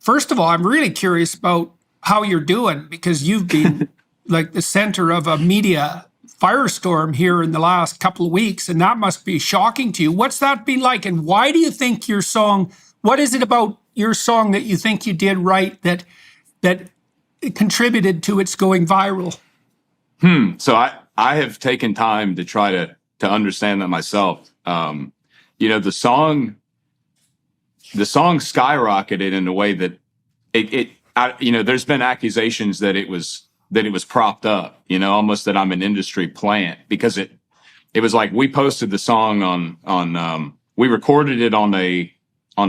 first of all, I'm really curious about how you're doing, because you've been like the center of a media firestorm here in the last couple of weeks, and that must be shocking to you. What's that been like, and why do you think your song, what is it about your song that you think you did right that it contributed to its going viral? So I have taken time to try to understand that myself. The song skyrocketed in a way that there's been accusations that it was propped up, almost that I'm an industry plant, because it was like we posted the song on we recorded it on a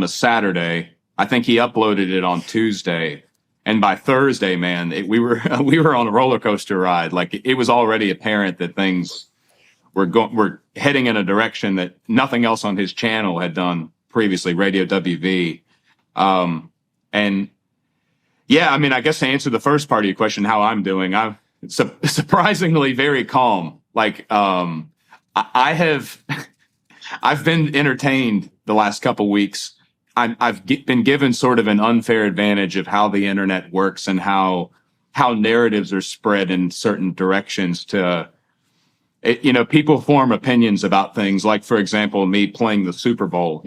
Saturday. I think he uploaded it on Tuesday. And by Thursday, man, we were on a roller coaster ride. Like, it was already apparent that things were heading in a direction that nothing else on his channel had done previously, Radio WV. And yeah, I mean, I guess to answer the first part of your question, how I'm doing, I'm surprisingly very calm. Like, I've been entertained the last couple weeks. I've been given sort of an unfair advantage of how the internet works and how narratives are spread in certain directions people form opinions about things. Like, for example, me playing the Super Bowl,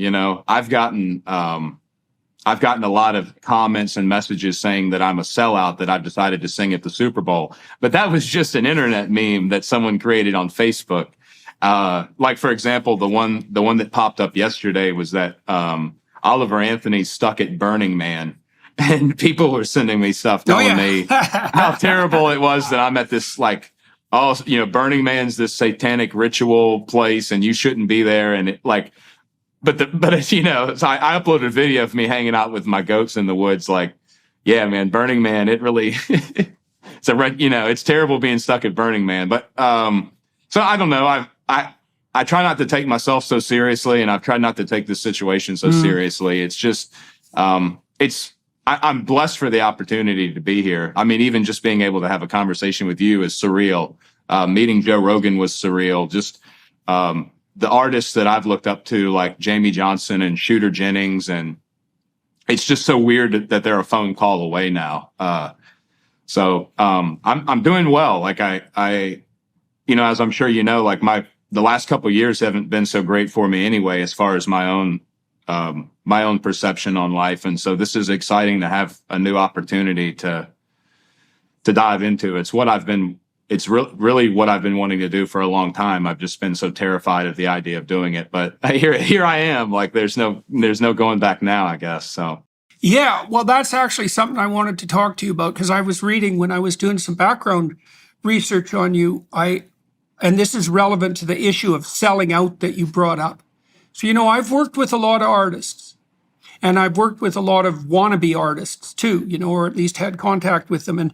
I've gotten a lot of comments and messages saying that I'm a sellout, that I've decided to sing at the Super Bowl. But that was just an internet meme that someone created on Facebook. Like, for example, the one that popped up yesterday was that, Oliver Anthony stuck at Burning Man, and people were sending me stuff telling me how terrible it was that I'm at this, like, Burning Man's this satanic ritual place and you shouldn't be there. And it, like, so I uploaded a video of me hanging out with my goats in the woods. Like, yeah, man, Burning Man, it really, it's terrible being stuck at Burning Man. But, so I don't know. I try not to take myself so seriously, and I've tried not to take this situation so seriously. It's just, I'm blessed for the opportunity to be here. I mean, even just being able to have a conversation with you is surreal. Meeting Joe Rogan was surreal. Just, the artists that I've looked up to, like Jamie Johnson and Shooter Jennings, and it's just so weird that they're a phone call away now. So I'm doing well. Like, I as I'm sure like the last couple of years haven't been so great for me anyway, as far as my own perception on life. And so this is exciting to have a new opportunity to dive into. It's really what I've been wanting to do for a long time. I've just been so terrified of the idea of doing it, but here I am. Like, there's no going back now, I guess. So. Yeah, well, that's actually something I wanted to talk to you about, because I was reading when I was doing some background research on you, and this is relevant to the issue of selling out that you brought up. So, I've worked with a lot of artists, and I've worked with a lot of wannabe artists too, or at least had contact with them. And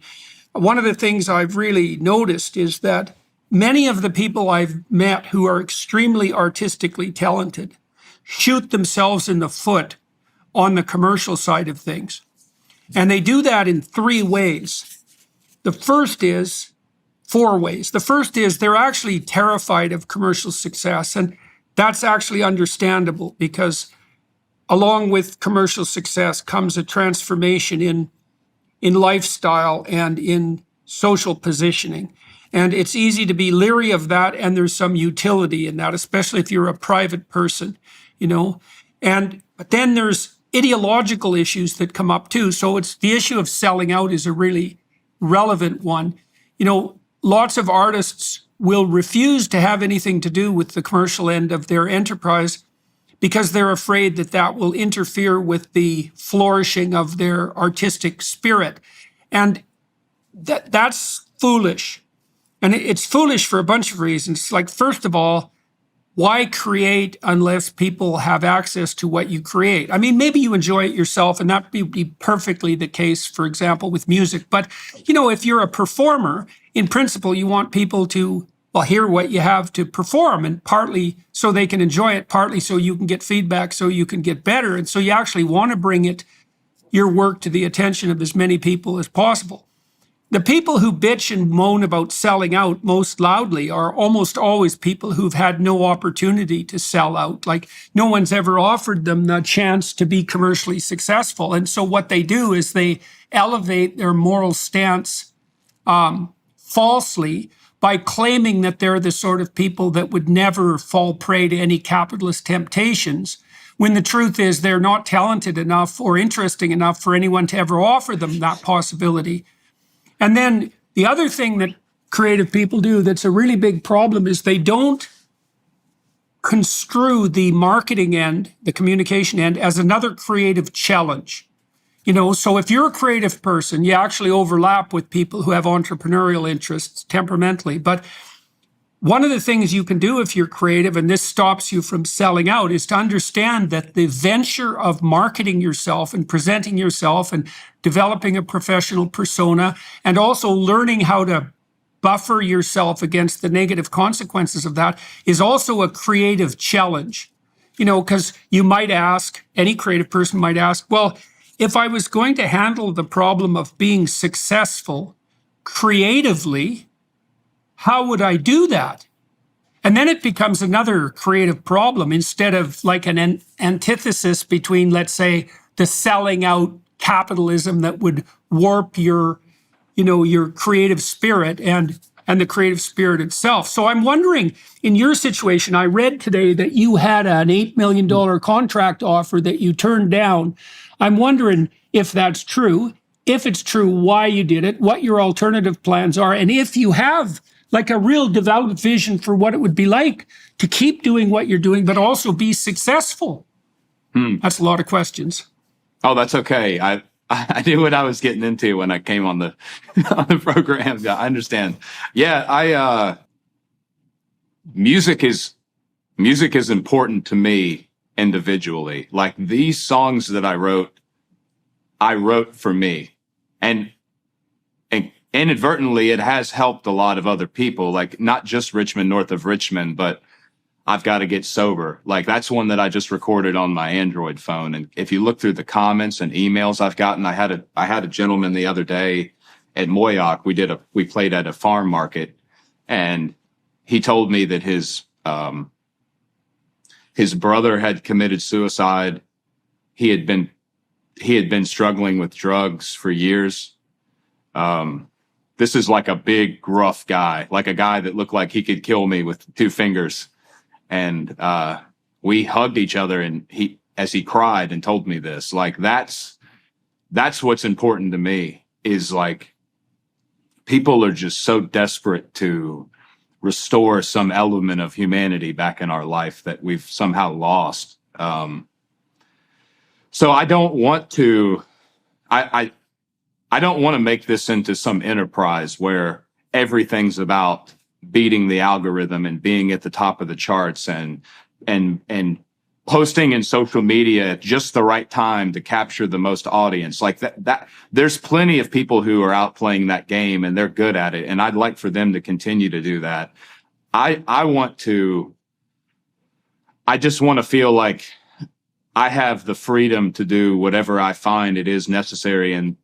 one of the things I've really noticed is that many of the people I've met who are extremely artistically talented shoot themselves in the foot on the commercial side of things. And they do that in three ways. The first is four ways. The first is they're actually terrified of commercial success. And that's actually understandable, because along with commercial success comes a transformation in lifestyle and in social positioning. And it's easy to be leery of that. And there's some utility in that, especially if you're a private person, but then there's ideological issues that come up too. So it's the issue of selling out is a really relevant one. Lots of artists will refuse to have anything to do with the commercial end of their enterprise because they're afraid that that will interfere with the flourishing of their artistic spirit. And that's foolish. And it's foolish for a bunch of reasons. Like, first of all, why create unless people have access to what you create? I mean, maybe you enjoy it yourself, and that would be perfectly the case, for example, with music. But, if you're a performer, in principle, you want people to, hear what you have to perform, and partly so they can enjoy it, partly so you can get feedback, so you can get better. And so you actually want to bring your work to the attention of as many people as possible. The people who bitch and moan about selling out most loudly are almost always people who've had no opportunity to sell out. Like no one's ever offered them the chance to be commercially successful. And so what they do is they elevate their moral stance falsely by claiming that they're the sort of people that would never fall prey to any capitalist temptations, when the truth is they're not talented enough or interesting enough for anyone to ever offer them that possibility. And then the other thing that creative people do that's a really big problem is they don't construe the marketing end, the communication end, as another creative challenge. So if you're a creative person, you actually overlap with people who have entrepreneurial interests temperamentally. But one of the things you can do if you're creative, and this stops you from selling out, is to understand that the venture of marketing yourself and presenting yourself and developing a professional persona, and also learning how to buffer yourself against the negative consequences of that, is also a creative challenge. Because you might ask, any creative person might ask, well, if I was going to handle the problem of being successful creatively, how would I do that? And then it becomes another creative problem instead of like an antithesis between, let's say, the selling out capitalism that would warp your creative spirit and the creative spirit itself. So I'm wondering, in your situation, I read today that you had an $8 million contract offer that you turned down. I'm wondering if that's true. If it's true, why you did it, what your alternative plans are, and if you have like a real developed vision for what it would be like to keep doing what you're doing, but also be successful. That's a lot of questions. Oh, that's okay. I knew what I was getting into when I came on the on the program. Yeah, I understand. Yeah, music is important to me individually. Like these songs that I wrote for me, and inadvertently it has helped a lot of other people, like not just Richmond, north of Richmond, but I've Got to Get Sober. Like that's one that I just recorded on my Android phone. And if you look through the comments and emails I've gotten, I had a gentleman the other day at Moyock. We played at a farm market, and he told me that his brother had committed suicide. He had been struggling with drugs for years. This is like a big, gruff guy, like a guy that looked like he could kill me with 2 fingers. And we hugged each other, and as he cried and told me this, like that's what's important to me, is like people are just so desperate to restore some element of humanity back in our life that we've somehow lost. So I don't want to, I don't want to make this into some enterprise where everything's about beating the algorithm and being at the top of the charts and posting in social media at just the right time to capture the most audience. Like that there's plenty of people who are out playing that game, and they're good at it. And I'd like for them to continue to do that. I just want to feel like I have the freedom to do whatever I find it is necessary in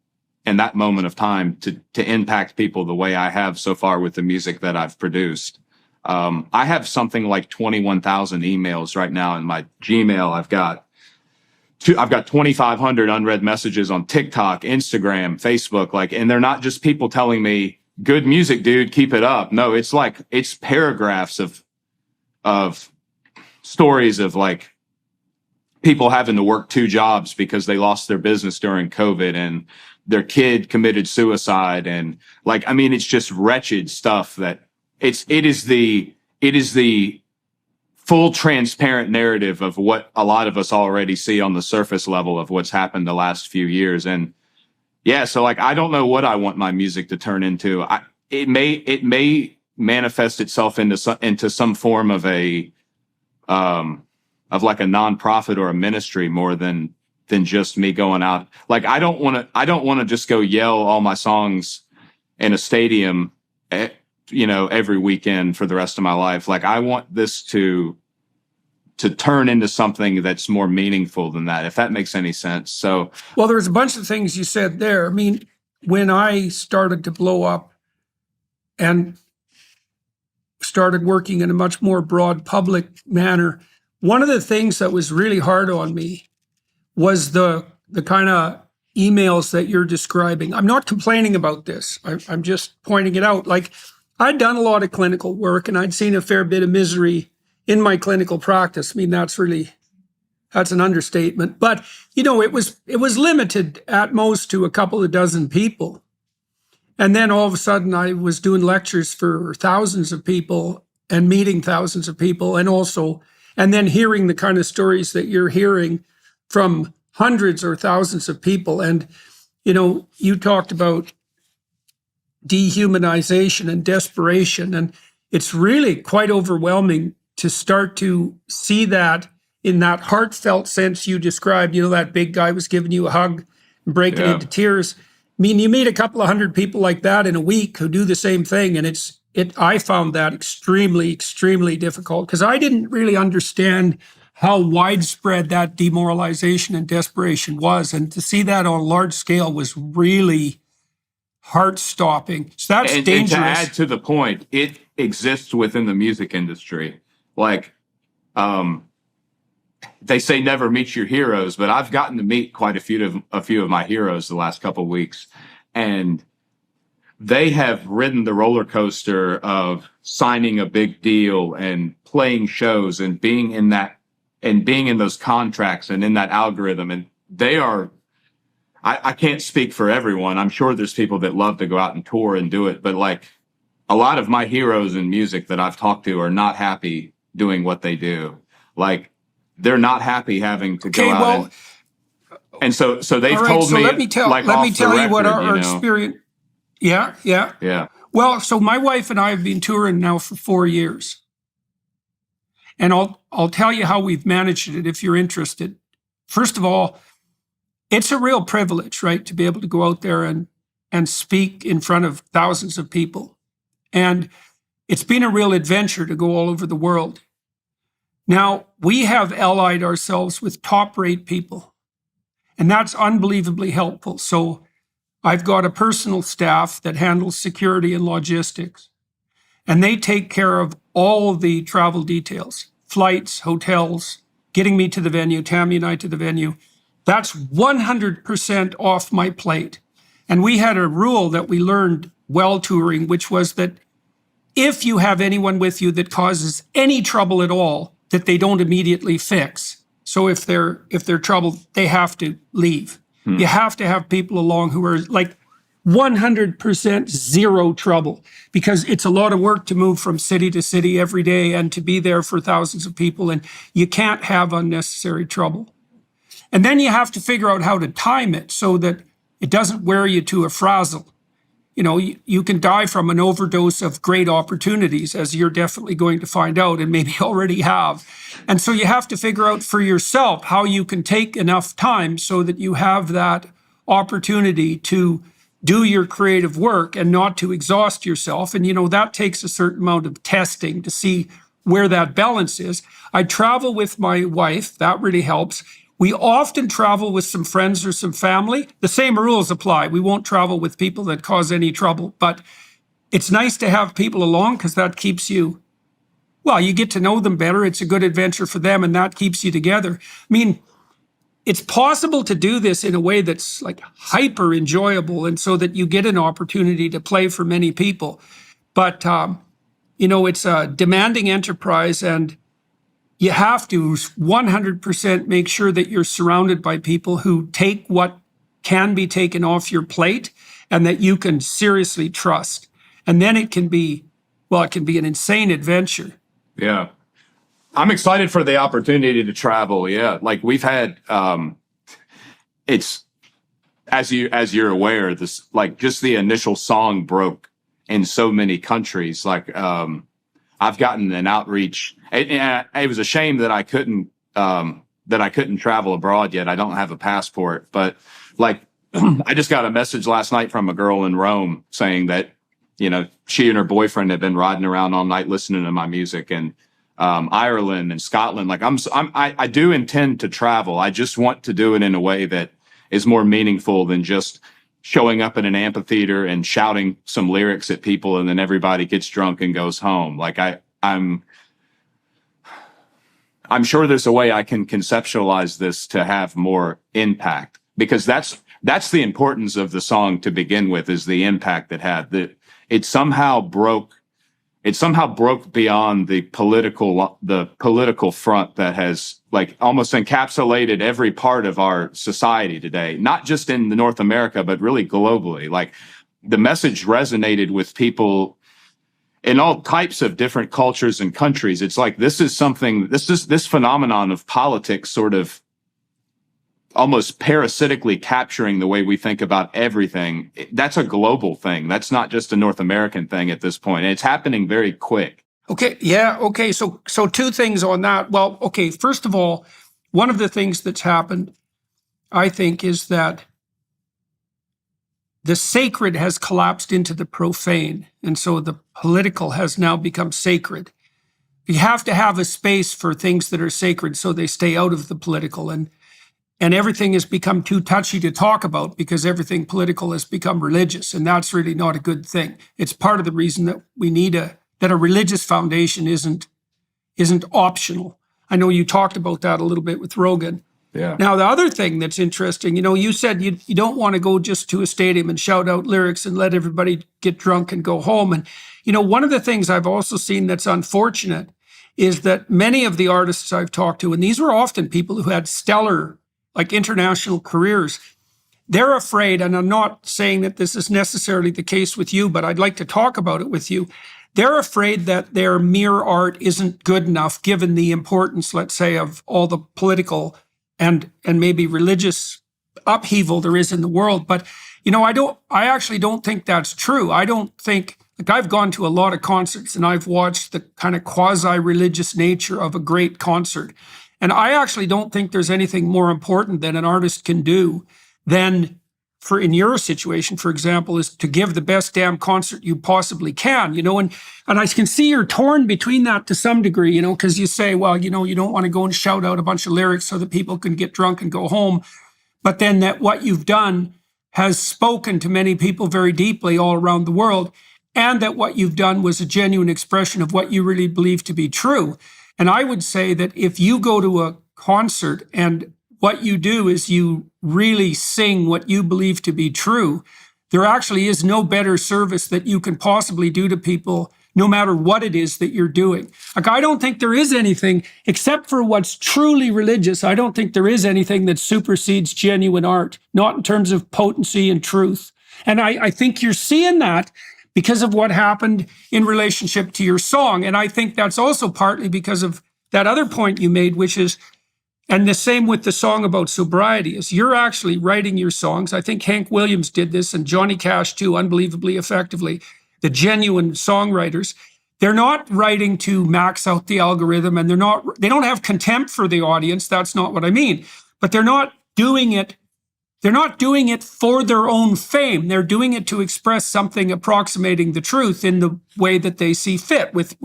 that moment of time to impact people the way I have so far with the music that I've produced. I have something like 21,000 emails right now in my Gmail. I've got 2,500 unread messages on TikTok, Instagram, Facebook, and they're not just people telling me, good music, dude, keep it up. No, it's paragraphs of stories of like people having to work 2 jobs because they lost their business during COVID, and their kid committed suicide. And it's just wretched stuff that it is the full transparent narrative of what a lot of us already see on the surface level of what's happened the last few years. And yeah, so I don't know what I want my music to turn into. It may manifest itself into some form of a nonprofit or a ministry more than just me going out. I don't want to just go yell all my songs in a stadium, every weekend for the rest of my life. I want this to turn into something that's more meaningful than that, if that makes any sense. So, well, there's a bunch of things you said there. I mean, when I started to blow up and started working in a much more broad public manner, one of the things that was really hard on me was the kind of emails that you're describing. I'm not complaining about this. I'm just pointing it out. Like, I'd done a lot of clinical work and I'd seen a fair bit of misery in my clinical practice. I mean, that's an understatement. But it was limited at most to a couple of dozen people. And then all of a sudden I was doing lectures for thousands of people and meeting thousands of people, and then hearing the kind of stories that you're hearing from hundreds or thousands of people. And you talked about dehumanization and desperation, and it's really quite overwhelming to start to see that in that heartfelt sense you described. That big guy was giving you a hug and breaking into tears. I mean, you meet a couple of hundred people like that in a week who do the same thing, and I found that extremely, extremely difficult, because I didn't really understand how widespread that demoralization and desperation was, and to see that on a large scale was really heart-stopping. So that's dangerous. And to add to the point, it exists within the music industry. Like, they say never meet your heroes, but I've gotten to meet quite a few of my heroes the last couple of weeks, and they have ridden the roller coaster of signing a big deal and playing shows and being in those contracts and in that algorithm. And they are, I can't speak for everyone. I'm sure there's people that love to go out and tour and do it, but like, a lot of my heroes in music that I've talked to are not happy doing what they do. Like, they're not happy having to go out. And so they've told me. Let me tell you what our experience. Yeah. Well, so my wife and I have been touring now for 4 years, and I'll tell you how we've managed it if you're interested. First of all, it's a real privilege, right, to be able to go out there and speak in front of thousands of people, and it's been a real adventure to go all over the world. Now, we have allied ourselves with top-rate people, and that's unbelievably helpful. So I've got a personal staff that handles security and logistics, and they take care of all the travel details, flights, hotels, getting me to the venue, Tammy and I to the venue. That's 100% off my plate. And we had a rule that we learned while touring, which was that if you have anyone with you that causes any trouble at all, that they don't immediately fix. So if they're troubled, they have to leave. You have to have people along who are like 100% zero trouble, because it's a lot of work to move from city to city every day and to be there for thousands of people, and you can't have unnecessary trouble. And then you have to figure out how to time it so that it doesn't wear you to a frazzle. You can die from an overdose of great opportunities, as you're definitely going to find out and maybe already have. And so you have to figure out for yourself how you can take enough time so that you have that opportunity to do your creative work and not to exhaust yourself. And, that takes a certain amount of testing to see where that balance is. I travel with my wife. That really helps. We often travel with some friends or some family. The same rules apply. We won't travel with people that cause any trouble, but it's nice to have people along, because that keeps you get to know them better. It's a good adventure for them, and that keeps you together. I mean, it's possible to do this in a way that's like hyper enjoyable, and so that you get an opportunity to play for many people. But, it's a demanding enterprise, and you have to 100% make sure that you're surrounded by people who take what can be taken off your plate and that you can seriously trust. And then it can be an insane adventure. Yeah. I'm excited for the opportunity to travel. Yeah. Like, we've had, it's, as you're aware, this, like, just the initial song broke in so many countries. Like, I've gotten an outreach. It was a shame that I couldn't travel abroad yet. I don't have a passport, but like, I just got a message last night from a girl in Rome saying that, she and her boyfriend have been riding around all night listening to my music, and Ireland and Scotland. Like, I do intend to travel. I just want to do it in a way that is more meaningful than just showing up in an amphitheater and shouting some lyrics at people, and then everybody gets drunk and goes home. Like I'm sure there's a way I can conceptualize this to have more impact, because that's the importance of the song to begin with, is the impact it had. That it somehow broke beyond the political front that has like almost encapsulated every part of our society today, not just in North America, but really globally. Like, the message resonated with people in all types of different cultures and countries. It's like, this phenomenon of politics sort of almost parasitically capturing the way we think about everything. That's a global thing. That's not just a North American thing at this point. And it's happening very quick. Okay. Yeah. Okay. So two things on that. Well, okay. First of all, one of the things that's happened, I think, is that the sacred has collapsed into the profane. And so the political has now become sacred. You have to have a space for things that are sacred so they stay out of the political. And everything has become too touchy to talk about because everything political has become religious. And that's really not a good thing. It's part of the reason that we need that a religious foundation isn't optional. I know you talked about that a little bit with Rogan. Yeah. Now, the other thing that's interesting, you said you don't want to go just to a stadium and shout out lyrics and let everybody get drunk and go home. And, one of the things I've also seen that's unfortunate is that many of the artists I've talked to, and these were often people who had stellar, like, international careers, they're afraid, and I'm not saying that this is necessarily the case with you, but I'd like to talk about it with you. They're afraid that their mere art isn't good enough, given the importance, let's say, of all the political and maybe religious upheaval there is in the world. But, I actually don't think that's true. I don't think, like, I've gone to a lot of concerts and I've watched the kind of quasi-religious nature of a great concert. And I actually don't think there's anything more important that an artist can do than, in your situation, for example, is to give the best damn concert you possibly can, and I can see you're torn between that to some degree, because you say, well, you don't want to go and shout out a bunch of lyrics so that people can get drunk and go home. But then that what you've done has spoken to many people very deeply all around the world, and that what you've done was a genuine expression of what you really believe to be true. And I would say that if you go to a concert and what you do is you really sing what you believe to be true, there actually is no better service that you can possibly do to people, no matter what it is that you're doing. Like, I don't think there is anything, except for what's truly religious, I don't think there is anything that supersedes genuine art, not in terms of potency and truth. And I think you're seeing that because of what happened in relationship to your song. And I think that's also partly because of that other point you made, which is, and the same with the song about sobriety, is you're actually writing your songs. I think Hank Williams did this, and Johnny Cash too, unbelievably effectively. The genuine songwriters, they're not writing to max out the algorithm, and they don't have contempt for the audience. That's not what I mean. But they're not doing it for their own fame. They're doing it to express something approximating the truth in the way that they see fit. With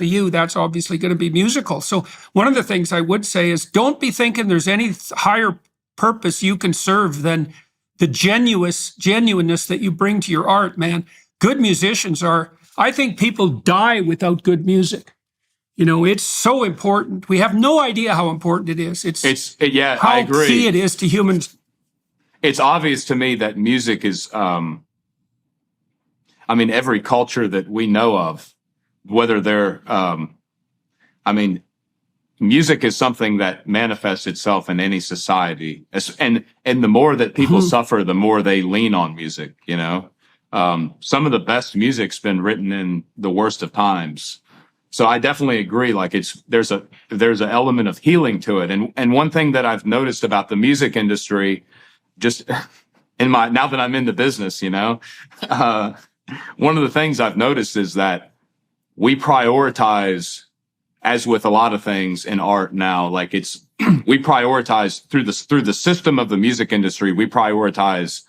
you, that's obviously going to be musical. So one of the things I would say is, don't be thinking there's any higher purpose you can serve than the genuineness that you bring to your art, man. Good musicians I think people die without good music. It's so important. We have no idea how important it is. How I agree. Key it is to humans. It's obvious to me that music is, every culture that we know of, whether they're, music is something that manifests itself in any society. And the more that people suffer, the more they lean on music, Some of the best music's been written in the worst of times. So I definitely agree. Like, there's an element of healing to it. And one thing that I've noticed about the music industry, just now that I'm in the business, one of the things I've noticed is that we prioritize, as with a lot of things in art now, like we prioritize through the system of the music industry, we prioritize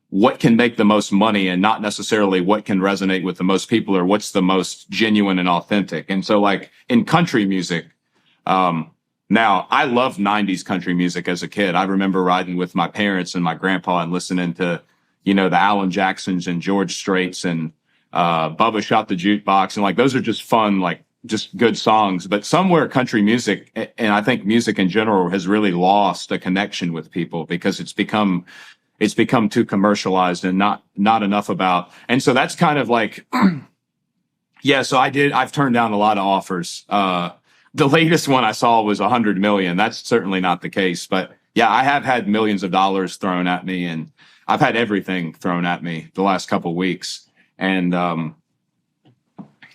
what can make the most money and not necessarily what can resonate with the most people or what's the most genuine and authentic. And so, like, in country music, now, I loved 90s country music as a kid. I remember riding with my parents and my grandpa and listening to, you know, the Alan Jacksons and George Straits and Bubba Shot the Jukebox. And like, those are just fun, like just good songs. But somewhere country music, and I think music in general, has really lost a connection with people because it's become too commercialized and not enough about. And so that's kind of like, yeah, so I've turned down a lot of offers. The latest one I saw was 100 million. That's certainly not the case, but yeah, I have had millions of dollars thrown at me, and I've had everything thrown at me the last couple of weeks. And,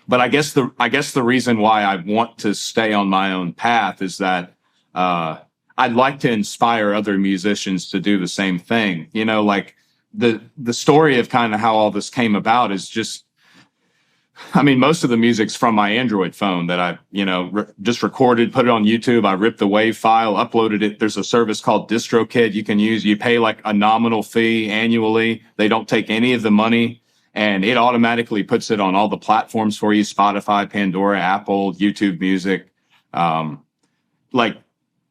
but I guess the reason why I want to stay on my own path is that, I'd like to inspire other musicians to do the same thing. You know, like the story of kind of how all this came about is just, I mean, most of the music's from my Android phone that I, you know, just recorded, put it on YouTube. I ripped the WAV file, uploaded it. There's a service called DistroKid you can use. You pay like a nominal fee annually. They don't take any of the money, and it automatically puts it on all the platforms for you: Spotify, Pandora, Apple, YouTube Music. Like,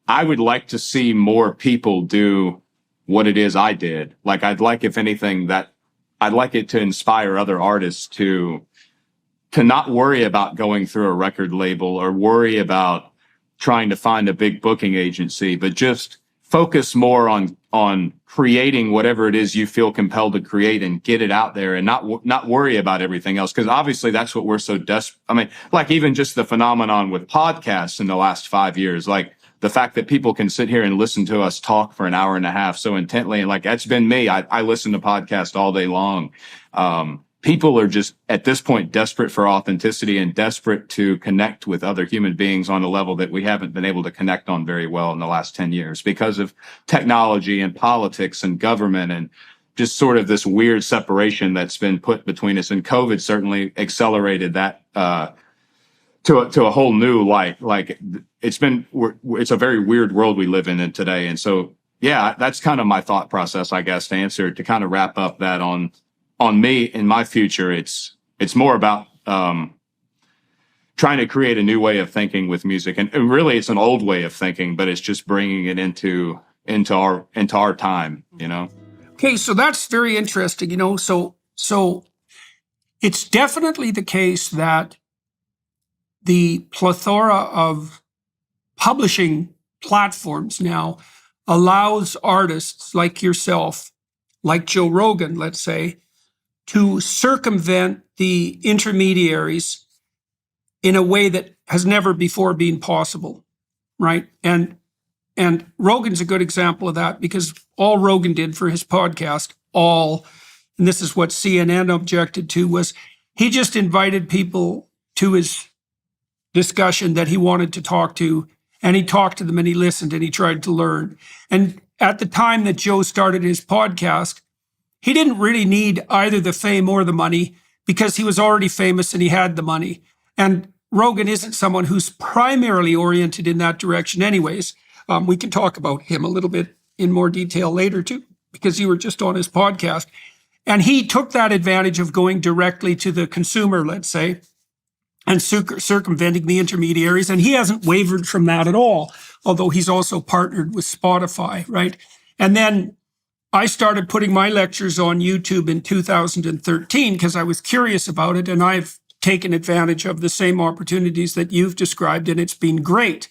I would like to see more people do what it is I did. Like, I'd like, if anything, that I'd like it to inspire other artists to not worry about going through a record label or worry about trying to find a big booking agency, but just focus more on creating whatever it is you feel compelled to create and get it out there, and not worry about everything else. Because obviously that's what we're so desperate. I mean, like even just the phenomenon with podcasts in the last 5 years, like the fact that people can sit here and listen to us talk for an hour and a half so intently. And like, that's been me. I listen to podcasts all day long. People are just at this point desperate for authenticity and desperate to connect with other human beings on a level that we haven't been able to connect on very well in the last 10 years because of technology and politics and government and just sort of this weird separation that's been put between us. And COVID certainly accelerated that, to a whole new light. Like it's a very weird world we live in today. And so, yeah, that's kind of my thought process, I guess, to kind of wrap up that on me in my future. It's more about trying to create a new way of thinking with music, and really it's an old way of thinking, but it's just bringing it into our time, you know. Okay, so that's very interesting. You know, so it's definitely the case that the plethora of publishing platforms now allows artists like yourself, like Joe Rogan, let's say, to circumvent the intermediaries in a way that has never before been possible, right? And Rogan's a good example of that, because all Rogan did for his podcast, and this is what CNN objected to, was he just invited people to his discussion that he wanted to talk to, and he talked to them and he listened and he tried to learn. And at the time that Joe started his podcast, he didn't really need either the fame or the money, because he was already famous and he had the money. And Rogan isn't someone who's primarily oriented in that direction anyways. We can talk about him a little bit in more detail later too, because you were just on his podcast. And he took that advantage of going directly to the consumer, let's say, and circumventing the intermediaries. And he hasn't wavered from that at all, although he's also partnered with Spotify, right? And then I started putting my lectures on YouTube in 2013 because I was curious about it, and I've taken advantage of the same opportunities that you've described, and it's been great.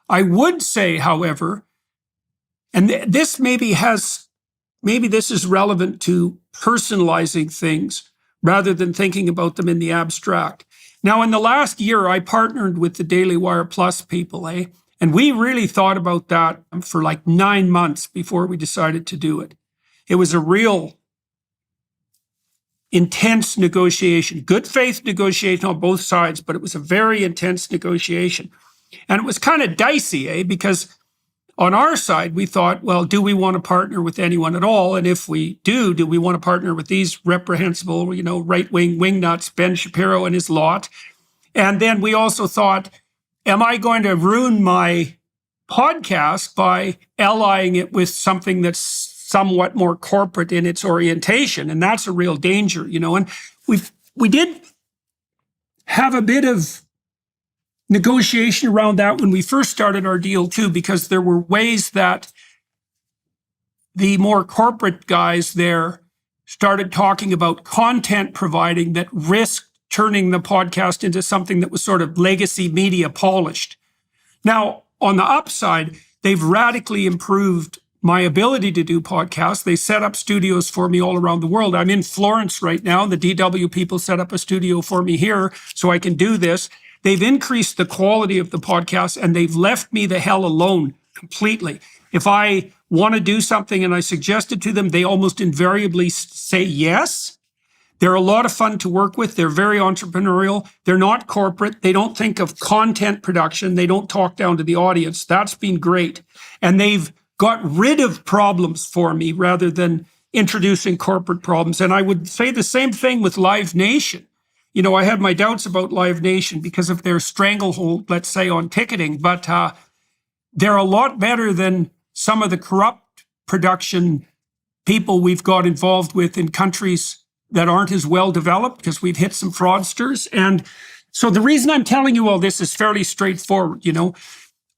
I would say, however, and this maybe this is relevant to personalizing things rather than thinking about them in the abstract. Now, in the last year, I partnered with the Daily Wire Plus people, and we really thought about that for like 9 months before we decided to do it. It was a real intense negotiation, good faith negotiation on both sides, but it was a very intense negotiation. And it was kind of dicey, because on our side, we thought, well, do we want to partner with anyone at all? And if we do we want to partner with these reprehensible, right-wing wingnuts, Ben Shapiro and his lot? And then we also thought, am I going to ruin my podcast by allying it with something that's somewhat more corporate in its orientation? And that's a real danger, and we did have a bit of negotiation around that when we first started our deal too, because there were ways that the more corporate guys there started talking about content providing that risked turning the podcast into something that was sort of legacy media polished. Now, on the upside, they've radically improved my ability to do podcasts. They set up studios for me all around the world. I'm in Florence right now. The DW people set up a studio for me here so I can do this. They've increased the quality of the podcast, and they've left me the hell alone completely. If I want to do something and I suggest it to them, they almost invariably say yes. They're a lot of fun to work with. They're very entrepreneurial. They're not corporate. They don't think of content production. They don't talk down to the audience. That's been great. And they've got rid of problems for me rather than introducing corporate problems. And I would say the same thing with Live Nation. You know, I had my doubts about Live Nation because of their stranglehold, let's say, on ticketing, but they're a lot better than some of the corrupt production people we've got involved with in countries that aren't as well developed, because we've hit some fraudsters. And so the reason I'm telling you all this is fairly straightforward. You know,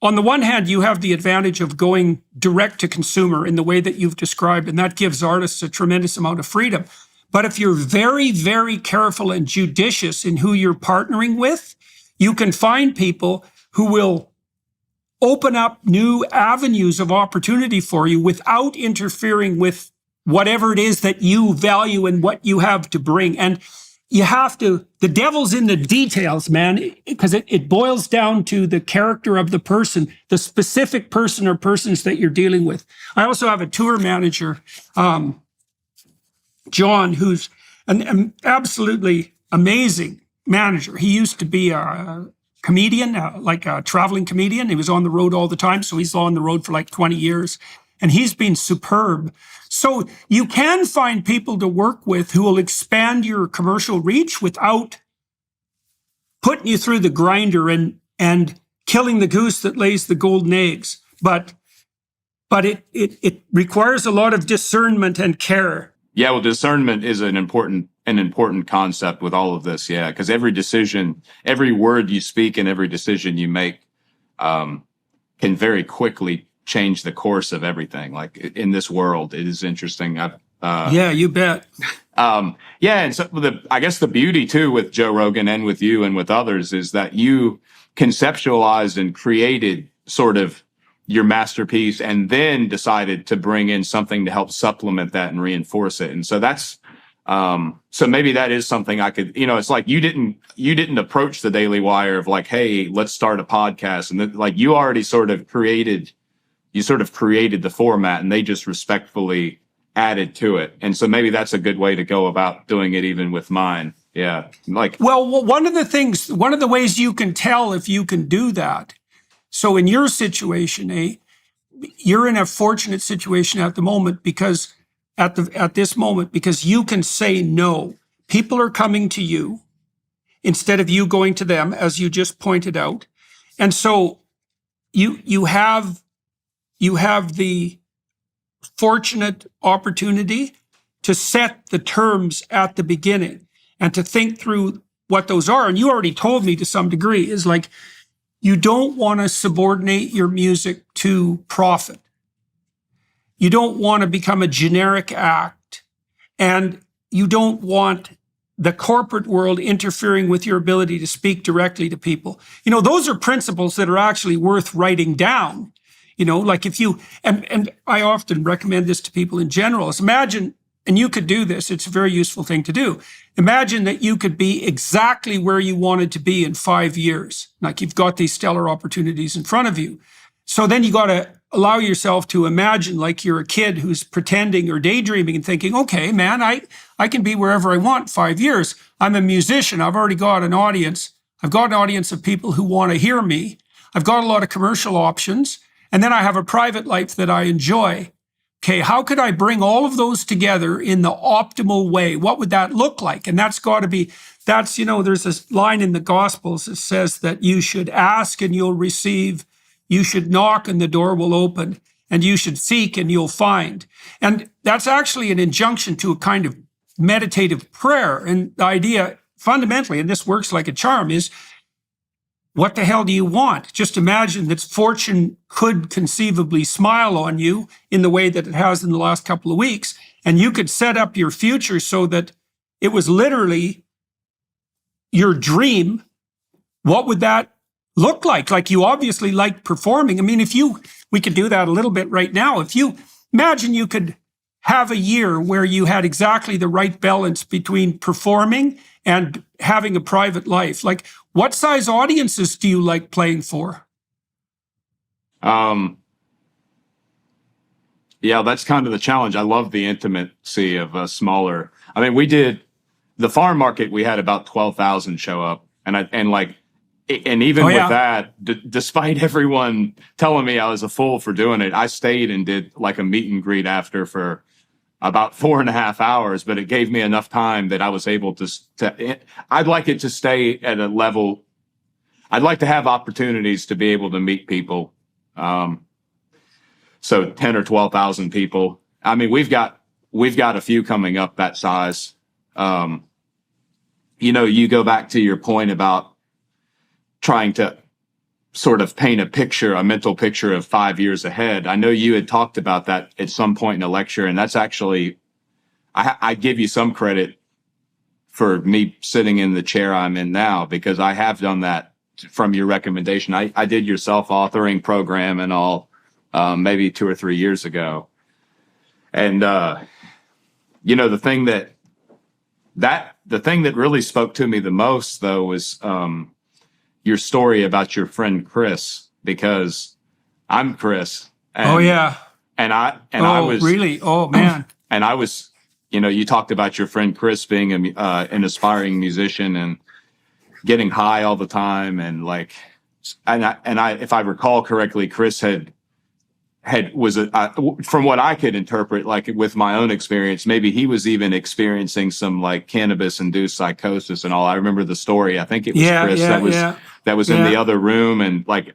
on the one hand, you have the advantage of going direct to consumer in the way that you've described, and that gives artists a tremendous amount of freedom. But if you're very, very careful and judicious in who you're partnering with, you can find people who will open up new avenues of opportunity for you without interfering with whatever it is that you value and what you have to bring. And you have to, the devil's in the details, man, because it boils down to the character of the person, the specific person or persons that you're dealing with. I also have a tour manager, John, who's an absolutely amazing manager. He used to be a comedian, like a traveling comedian. He was on the road all the time. So he's on the road for like 20 years. And he's been superb. So you can find people to work with who will expand your commercial reach without putting you through the grinder and killing the goose that lays the golden eggs. But it requires a lot of discernment and care. Yeah, well, discernment is an important concept with all of this. Yeah, because every decision, every word you speak, and every decision you make can very quickly change the course of everything. Like in this world, it is interesting. Yeah, you bet. Yeah, and so I guess the beauty too with Joe Rogan and with you and with others is that you conceptualized and created sort of your masterpiece and then decided to bring in something to help supplement that and reinforce it. And so that's so maybe that is something I could, you know, it's like you didn't approach the Daily Wire of like, hey, let's start a podcast, and then, like you already sort of created the format, and they just respectfully added to it. And so maybe that's a good way to go about doing it, even with mine. Yeah. Like, well, one of the ways you can tell if you can do that. So in your situation, you're in a fortunate situation at the moment because at this moment, because you can say no. People are coming to you instead of you going to them, as you just pointed out. And so you have the fortunate opportunity to set the terms at the beginning and to think through what those are. And you already told me to some degree is like, you don't want to subordinate your music to profit. You don't want to become a generic act, and you don't want the corporate world interfering with your ability to speak directly to people. You know, those are principles that are actually worth writing down. You know, like if you, and I often recommend this to people in general, is imagine, and you could do this, it's a very useful thing to do. Imagine that you could be exactly where you wanted to be in 5 years. Like you've got these stellar opportunities in front of you. So then you got to allow yourself to imagine like you're a kid who's pretending or daydreaming and thinking, okay, man, I can be wherever I want 5 years. I'm a musician. I've already got an audience. I've got an audience of people who want to hear me. I've got a lot of commercial options. And then I have a private life that I enjoy. Okay, how could I bring all of those together in the optimal way? What would that look like? And that's got to be, you know, there's this line in the Gospels that says that you should ask and you'll receive, you should knock and the door will open, and you should seek and you'll find. And that's actually an injunction to a kind of meditative prayer. And the idea fundamentally, and this works like a charm, is what the hell do you want? Just imagine that fortune could conceivably smile on you in the way that it has in the last couple of weeks. and you could set up your future so that it was literally your dream, what would that look like? Like, you obviously like performing. I mean, we could do that a little bit right now. If you imagine you could have a year where you had exactly the right balance between performing and having a private life, like, what size audiences do you like playing for? Yeah, that's kind of the challenge. I love the intimacy of a smaller. I mean, we did the farm market. We had about 12,000 show up, and even with that, despite everyone telling me I was a fool for doing it, I stayed and did like a meet and greet after for about 4.5 hours. But it gave me enough time that I was able to. I'd like it to stay at a level. I'd like to have opportunities to be able to meet people. So 10 or 12,000 people. I mean, we've got a few coming up that size. You go back to your point about trying to sort of paint a mental picture of 5 years ahead. I know you had talked about that at some point in a lecture, and that's actually, I give you some credit for me sitting in the chair I'm in now, because I have done that from your recommendation. I did your self-authoring program and all. Maybe 2 or 3 years ago. And, the thing that really spoke to me the most, though, was your story about your friend Chris, because I'm Chris. And, I was really? Oh, man. And I was, you talked about your friend Chris being an aspiring musician and getting high all the time. And if I recall correctly, Chris from what I could interpret, like with my own experience, maybe he was even experiencing some like cannabis induced psychosis and all. I remember the story. I think it was Chris that was in the other room, and I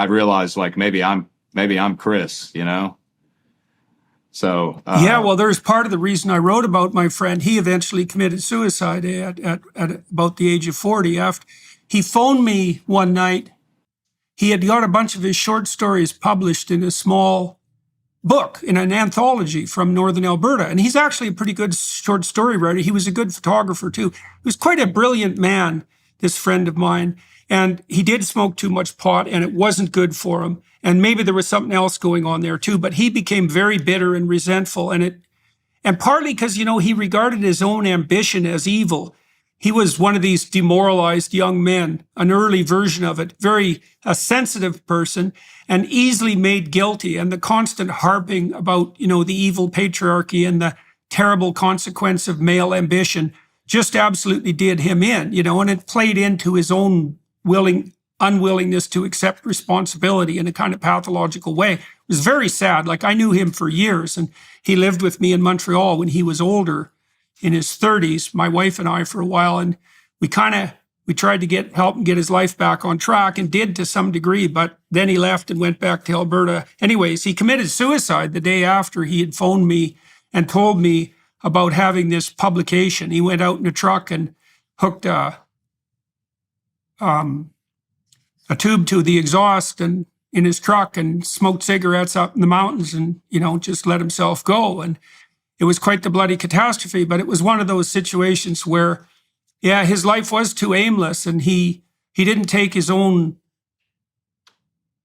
realized like maybe I'm Chris, So well, there's part of the reason I wrote about my friend. He eventually committed suicide at about the age of 40. After he phoned me one night, he had got a bunch of his short stories published in a small book, in an anthology from Northern Alberta. And he's actually a pretty good short story writer. He was a good photographer too. He was quite a brilliant man, this friend of mine. And he did smoke too much pot, and it wasn't good for him. And maybe there was something else going on there too, but he became very bitter and resentful. And partly because, he regarded his own ambition as evil. He was one of these demoralized young men, an early version of it, a sensitive person, and easily made guilty. And the constant harping about, the evil patriarchy and the terrible consequence of male ambition just absolutely did him in, and it played into his own unwillingness to accept responsibility in a kind of pathological way. It was very sad. Like, I knew him for years, and he lived with me in Montreal when he was older, in his 30s, my wife and I, for a while. And we tried to help him get his life back on track, and did to some degree, but then he left and went back to Alberta. Anyways, he committed suicide the day after he had phoned me and told me about having this publication. He went out in a truck and hooked a tube to the exhaust and in his truck, and smoked cigarettes up in the mountains, and, just let himself go. And it was quite the bloody catastrophe, but it was one of those situations where, his life was too aimless, and he didn't take his own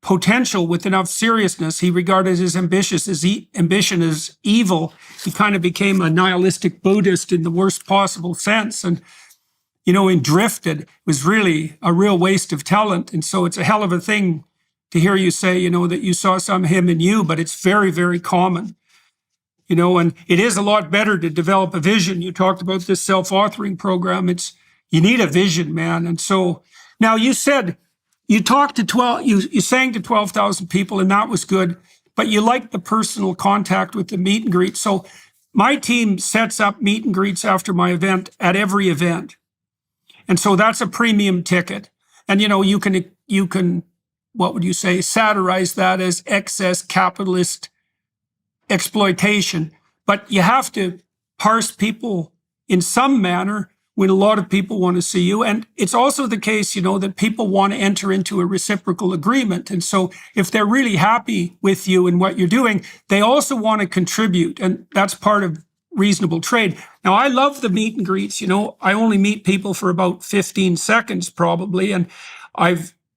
potential with enough seriousness. He regarded his ambition as evil. He kind of became a nihilistic Buddhist in the worst possible sense. And and drifted. It was really a real waste of talent. And so it's a hell of a thing to hear you say, that you saw some of him in you, but it's very, very common. And it is a lot better to develop a vision. You talked about this self-authoring program. You need a vision, man. And so now you said you talked to you sang to 12,000 people, and that was good, but you liked the personal contact with the meet and greet. So my team sets up meet and greets after my event at every event. And so that's a premium ticket. And, you can, what would you say, satirize that as excess capitalist exploitation. But you have to parse people in some manner when a lot of people want to see you. And it's also the case, that people want to enter into a reciprocal agreement. And so if they're really happy with you and what you're doing, they also want to contribute. And that's part of reasonable trade. Now, I love the meet and greets. I only meet people for about 15 seconds probably. And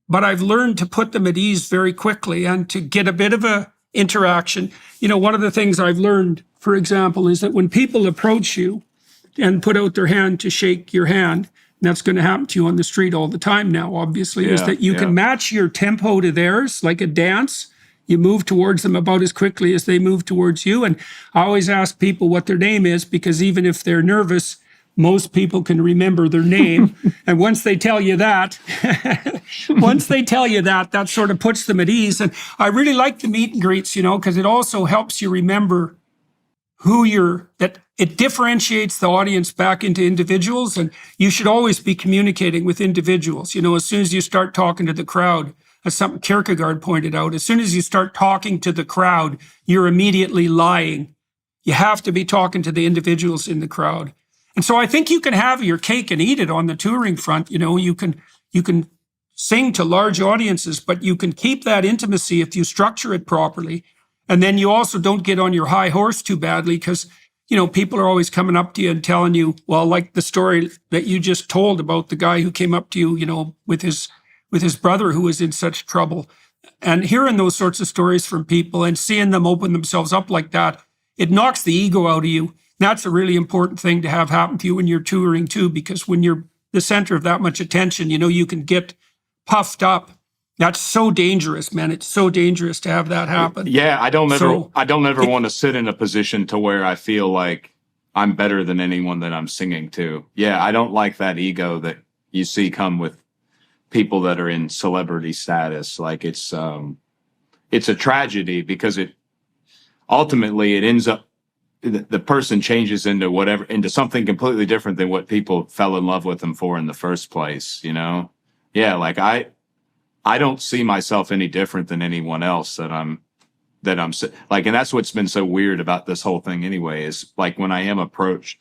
but I've learned to put them at ease very quickly and to get a bit of a interaction. One of the things I've learned, for example, is that when people approach you and put out their hand to shake your hand, and that's going to happen to you on the street all the time now, obviously, is that you can match your tempo to theirs, like a dance. You move towards them about as quickly as they move towards you. And I always ask people what their name is, because even if they're nervous, most people can remember their name. And once they tell you that, that sort of puts them at ease. And I really like the meet and greets, because it also helps you remember that it differentiates the audience back into individuals. And you should always be communicating with individuals. As soon as you start talking to the crowd, as something Kierkegaard pointed out, as soon as you start talking to the crowd, you're immediately lying. You have to be talking to the individuals in the crowd. And so I think you can have your cake and eat it on the touring front. You can sing to large audiences, but you can keep that intimacy if you structure it properly. And then you also don't get on your high horse too badly, because, people are always coming up to you and telling you, well, like the story that you just told about the guy who came up to you, with his brother who was in such trouble. And hearing those sorts of stories from people and seeing them open themselves up like that, it knocks the ego out of you. That's a really important thing to have happen to you when you're touring too, because when you're the center of that much attention, you can get puffed up. That's so dangerous, man. It's so dangerous to have that happen. Yeah, I don't ever want to sit in a position to where I feel like I'm better than anyone that I'm singing to. Yeah, I don't like that ego that you see come with people that are in celebrity status. Like it's a tragedy, because it ends up, the person changes into something completely different than what people fell in love with them for in the first place. Yeah, like I don't see myself any different than anyone else that I'm like, and that's what's been so weird about this whole thing anyway, is like when I am approached,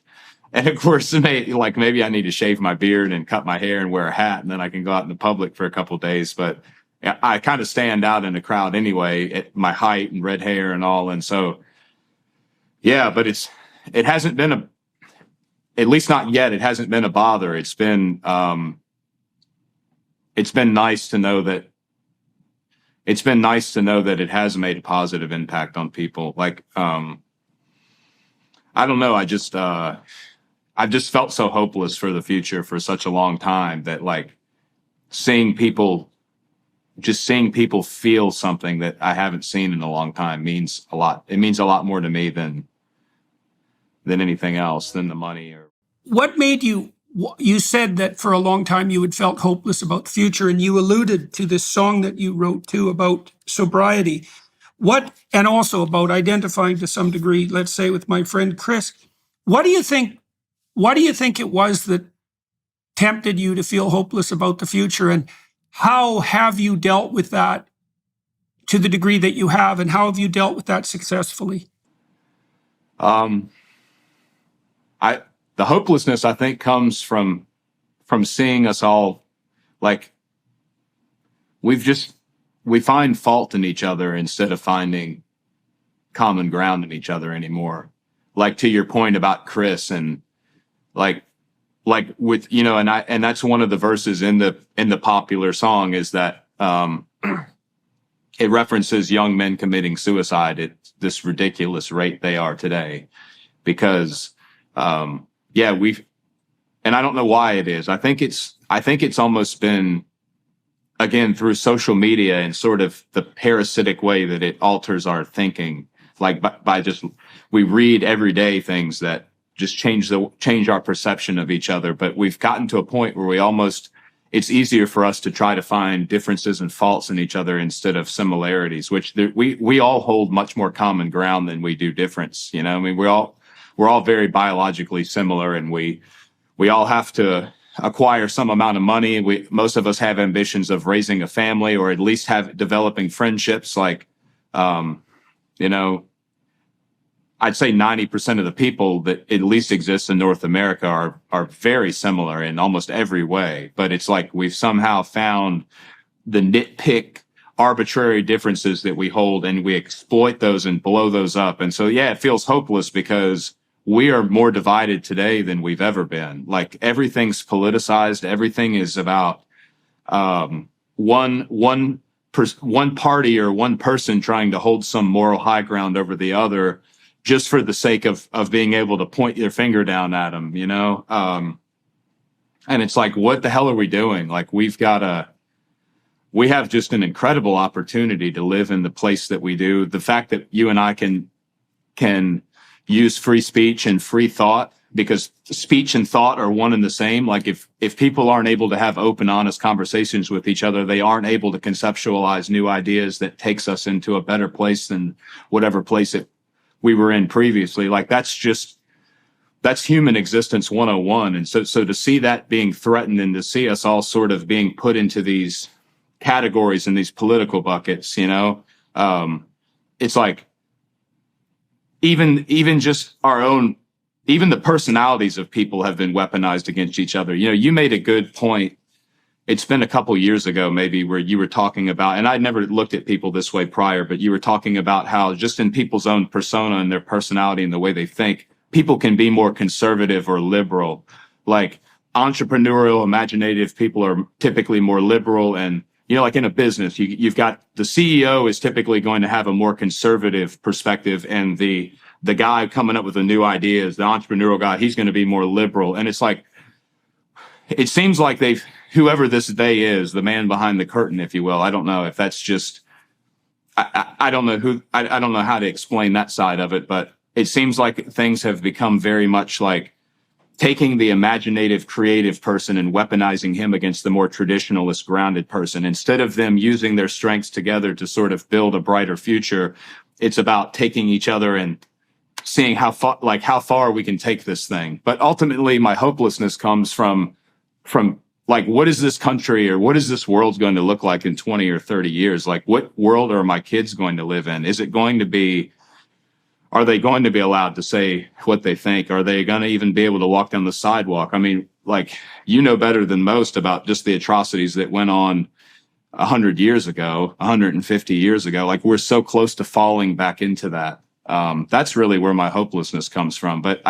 and of course, maybe I need to shave my beard and cut my hair and wear a hat, and then I can go out in the public for a couple of days. But I kind of stand out in the crowd anyway, at my height and red hair and all. And so, yeah, but it hasn't been at least not yet. It hasn't been a bother. It's been nice to know that it has made a positive impact on people. Like, I don't know. I've just felt so hopeless for the future for such a long time that, like, seeing people feel something that I haven't seen in a long time means a lot. It means a lot more to me than anything else, than the money. Or what made you said that for a long time you had felt hopeless about the future, and you alluded to this song that you wrote too about sobriety. And also about identifying to some degree, let's say, with my friend Chris. What do you think it was that tempted you to feel hopeless about the future, and how have you dealt with that to the degree that you have, and how have you dealt with that successfully? The hopelessness, I think, comes from seeing us all, like, we find fault in each other instead of finding common ground in each other anymore. Like, to your point about Chris, and like with, and that's one of the verses in the popular song, is that it references young men committing suicide at this ridiculous rate they are today, because and I don't know why it is. I think it's almost been, again, through social media and sort of the parasitic way that it alters our thinking. Like we read every day things that just change our perception of each other. But we've gotten to a point where it's easier for us to try to find differences and faults in each other instead of similarities, which we all hold much more common ground than we do difference. I mean, we're all very biologically similar, and we all have to acquire some amount of money. Most of us have ambitions of raising a family, or at least developing friendships. Like, I'd say 90% of the people that at least exist in North America are very similar in almost every way. But it's like we've somehow found the nitpick arbitrary differences that we hold, and we exploit those and blow those up. And so, yeah, it feels hopeless because we are more divided today than we've ever been. Like everything's politicized. Everything is about one party or one person trying to hold some moral high ground over the other, just for the sake of being able to point your finger down at them, you know? And it's like, what the hell are we doing? Like, we have just an incredible opportunity to live in the place that we do. The fact that you and I can use free speech and free thought, because speech and thought are one and the same. Like if people aren't able to have open, honest conversations with each other, they aren't able to conceptualize new ideas that takes us into a better place than whatever place we were in previously. Like that's human existence 101. And so to see that being threatened and to see us all sort of being put into these categories and these political buckets, you know, it's like even just our own, even the personalities of people have been weaponized against each other. You know, you made a good point. It's been a couple years ago, maybe, where you were talking about, and I'd never looked at people this way prior, but you were talking about how just in people's own persona and their personality and the way they think, people can be more conservative or liberal. Like entrepreneurial, imaginative people are typically more liberal. And, you know, like in a business, you've got the CEO is typically going to have a more conservative perspective, and the guy coming up with the new ideas, the entrepreneurial guy, he's going to be more liberal. And it's like, it seems like whoever this they is, the man behind the curtain, if you will. I don't know if that's just, I don't know I don't know how to explain that side of it, but it seems like things have become very much like taking the imaginative, creative person and weaponizing him against the more traditionalist, grounded person. Instead of them using their strengths together to sort of build a brighter future, it's about taking each other and seeing how far we can take this thing. But ultimately, my hopelessness comes from like, what is this country or what is this world going to look like in 20 or 30 years? Like, what world are my kids going to live in? Are they going to be allowed to say what they think? Are they going to even be able to walk down the sidewalk? I mean, like, you know better than most about just the atrocities that went on 100 years ago, 150 years ago. Like, we're so close to falling back into that. That's really where my hopelessness comes from. But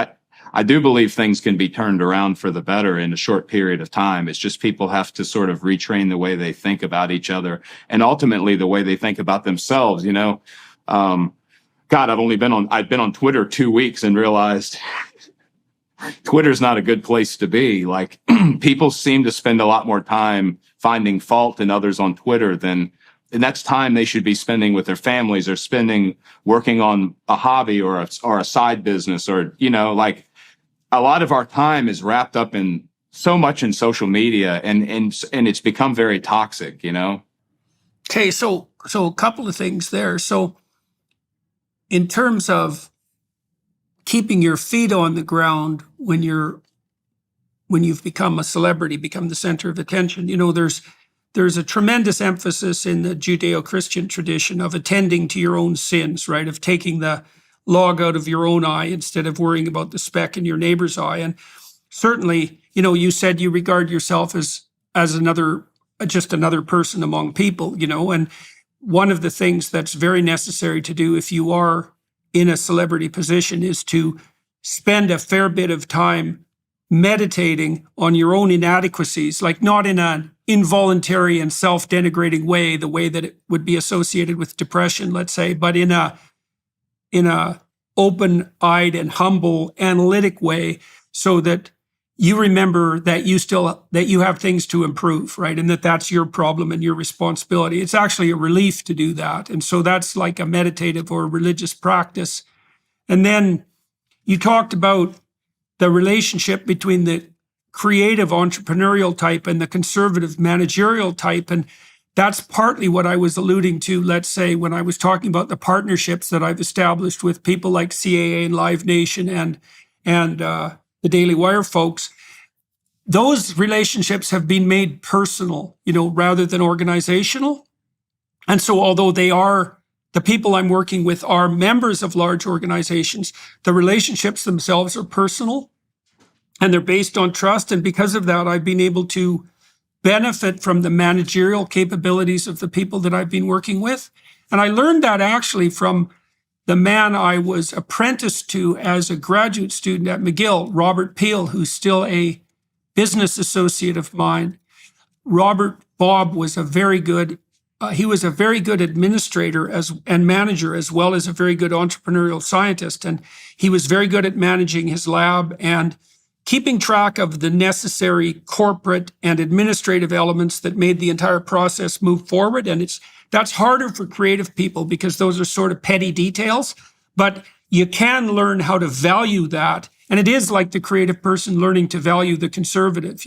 I do believe things can be turned around for the better in a short period of time. It's just people have to sort of retrain the way they think about each other and ultimately the way they think about themselves, you know? God, I've been on Twitter 2 weeks and realized Twitter's not a good place to be. Like, people seem to spend a lot more time finding fault in others on Twitter and that's time they should be spending with their families or working on a hobby or a side business, or, you know, like, a lot of our time is wrapped up in so much in social media and it's become very toxic, you know? Okay. So a couple of things there. So in terms of keeping your feet on the ground when you've become a celebrity, become the center of attention, you know, there's a tremendous emphasis in the Judeo-Christian tradition of attending to your own sins, right? Of taking the log out of your own eye instead of worrying about the speck in your neighbor's eye. And certainly, you know, you said you regard yourself as just another person among people, you know, and one of the things that's very necessary to do if you are in a celebrity position is to spend a fair bit of time meditating on your own inadequacies, like not in an involuntary and self-denigrating way, the way that it would be associated with depression, let's say, but in a open-eyed and humble, analytic way, so that you remember that you have things to improve, right? And that's your problem and your responsibility. It's actually a relief to do that. And so that's like a meditative or religious practice. And then you talked about the relationship between the creative entrepreneurial type and the conservative managerial type. And that's partly what I was alluding to, let's say, when I was talking about the partnerships that I've established with people like CAA and Live Nation and the Daily Wire folks. Those relationships have been made personal, you know, rather than organizational. And so although they are the people I'm working with are members of large organizations. The relationships themselves are personal and they're based on trust. And because of that, I've been able to benefit from the managerial capabilities of the people that I've been working with. And I learned that actually from the man I was apprenticed to as a graduate student at McGill, Robert Peel, who's still a business associate of mine. Robert Bob was a very good he was a very good administrator and manager, as well as a very good entrepreneurial scientist. And he was very good at managing his lab and keeping track of the necessary corporate and administrative elements that made the entire process move forward. And that's harder for creative people because those are sort of petty details, but you can learn how to value that. And it is like the creative person learning to value the conservative,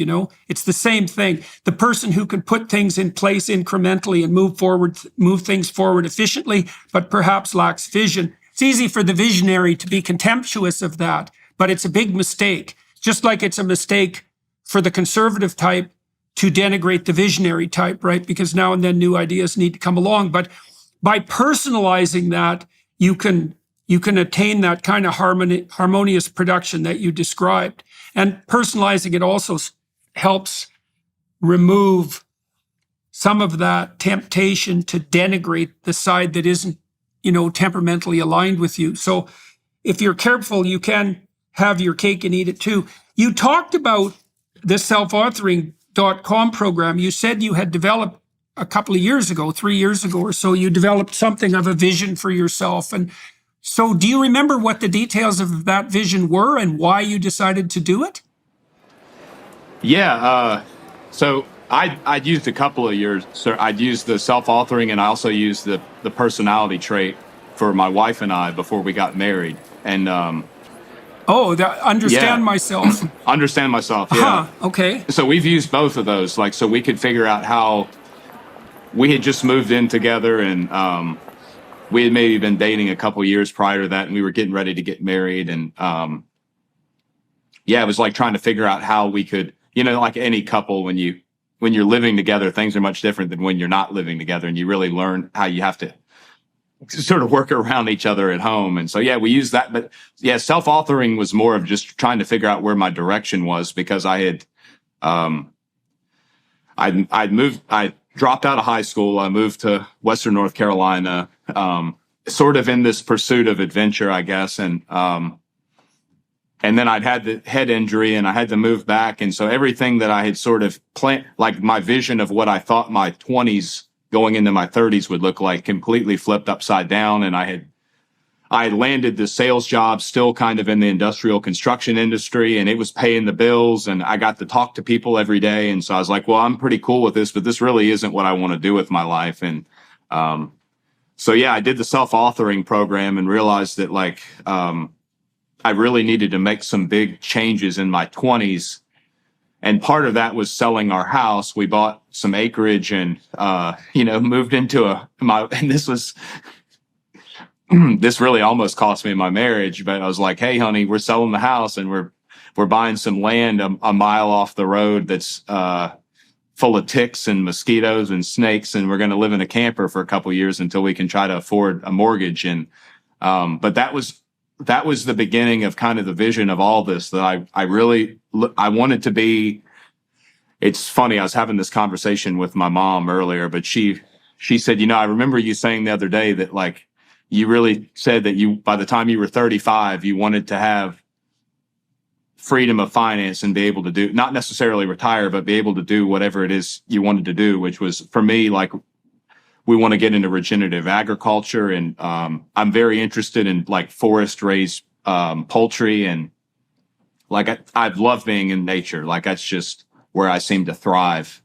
it's the same thing. The person who can put things in place incrementally and move things forward efficiently, but perhaps lacks vision. It's easy for the visionary to be contemptuous of that, but it's a big mistake. Just like it's a mistake for the conservative type to denigrate the visionary type, right? Because now and then new ideas need to come along. But by personalizing that, you can attain that kind of harmonious production that you described. And personalizing it also helps remove some of that temptation to denigrate the side that isn't, temperamentally aligned with you. So if you're careful, you can have your cake and eat it too. You talked about the self-authoring.com program. You said you had developed a couple of years ago, 3 years ago or so, you developed something of a vision for yourself. And so do you remember what the details of that vision were and why you decided to do it? Yeah. So I'd used a couple of years. So I'd used the self-authoring, and I also used the personality trait for my wife and I before we got married. And understand myself. Understand myself. Yeah. Okay. So we've used both of those, so we could figure out how we had just moved in together, and we had maybe been dating a couple of years prior to that, and we were getting ready to get married. And it was like trying to figure out how we could, like any couple, when you're living together, things are much different than when you're not living together, and you really learn how you have to sort of work around each other at home. And so, we used that. But self-authoring was more of just trying to figure out where my direction was, because I dropped out of high school. I moved to Western North Carolina, sort of in this pursuit of adventure, I guess. And then I'd had the head injury and I had to move back. And so everything that I had sort of planned, like my vision of what I thought my 20s going into my 30s would look like, completely flipped upside down. And I landed the sales job, still kind of in the industrial construction industry, and it was paying the bills, and I got to talk to people every day. And so I was like, well, I'm pretty cool with this, but this really isn't what I want to do with my life. And I did the self-authoring program and realized that I really needed to make some big changes in my 20s. And part of that was selling our house. We bought some acreage and, moved into and this really almost cost me my marriage, but I was like, hey, honey, we're selling the house and we're buying some land a mile off the road that's full of ticks and mosquitoes and snakes, and we're going to live in a camper for a couple of years until we can try to afford a mortgage. And but that was the beginning of kind of the vision of all this, that I wanted to be. It's funny, I was having this conversation with my mom earlier, but she said, I remember you saying the other day that you really said that by the time you were 35, you wanted to have freedom of finance and be able to do, not necessarily retire, but be able to do whatever it is you wanted to do, which was, for me, we want to get into regenerative agriculture. And I'm very interested in forest raised poultry. And I love being in nature. That's just where I seem to thrive.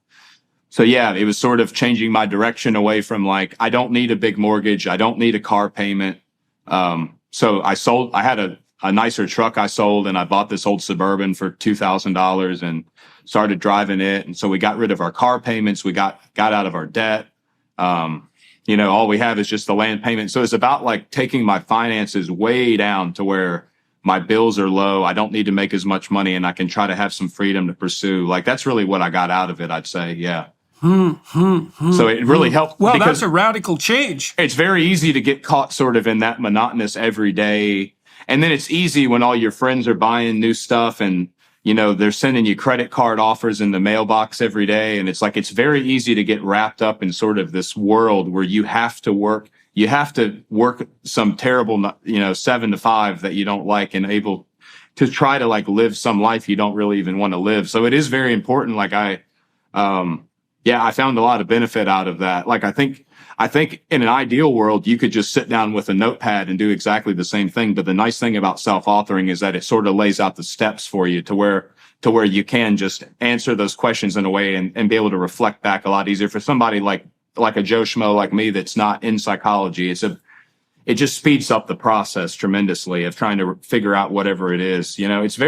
So it was sort of changing my direction away from I don't need a big mortgage. I don't need a car payment. So I had a nicer truck I sold, and I bought this old Suburban for $2,000 and started driving it. And so we got rid of our car payments. We got out of our debt. All we have is just the land payment. So it's about taking my finances way down to where my bills are low. I don't need to make as much money, and I can try to have some freedom to pursue. That's really what I got out of it, I'd say. Yeah. So it really helped. Well, because that's a radical change. it's very easy to get caught sort of in that monotonous everyday. And then it's easy when all your friends are buying new stuff and, they're sending you credit card offers in the mailbox every day. And it's like, it's very easy to get wrapped up in sort of this world where you have to work some terrible, 7 to 5 that you don't like, and able to try to like live some life you don't really even want to live. So it is very important. Like I found a lot of benefit out of that. Like, I think in an ideal world, you could just sit down with a notepad and do exactly the same thing. But the nice thing about self-authoring is that it sort of lays out the steps for you to where you can just answer those questions in a way and be able to reflect back a lot easier. For somebody like a Joe Schmo like me that's not in psychology, it just speeds up the process tremendously of trying to figure out whatever it is. It's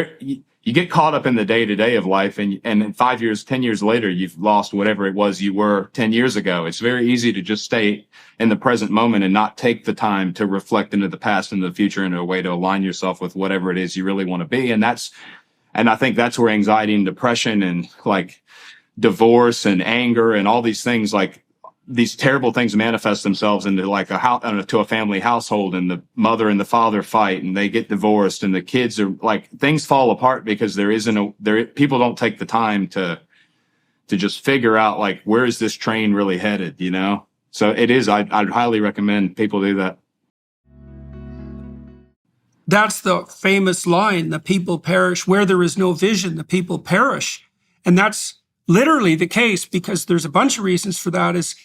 you get caught up in the day-to-day of life, and in 5 years, 10 years later, you've lost whatever it was you were 10 years ago. It's very easy to just stay in the present moment and not take the time to reflect into the past and the future in a way to align yourself with whatever it is you really want to be. And I think that's where anxiety and depression and like divorce and anger and all these things, like these terrible things, manifest themselves into like to a family household, and the mother and the father fight and they get divorced, and the kids are like, things fall apart because people don't take the time to just figure out like, where is this train really headed, So I'd highly recommend people do that. That's the famous line, the people perish where there is no vision, the people perish. And that's literally the case, because there's a bunch of reasons for that. Is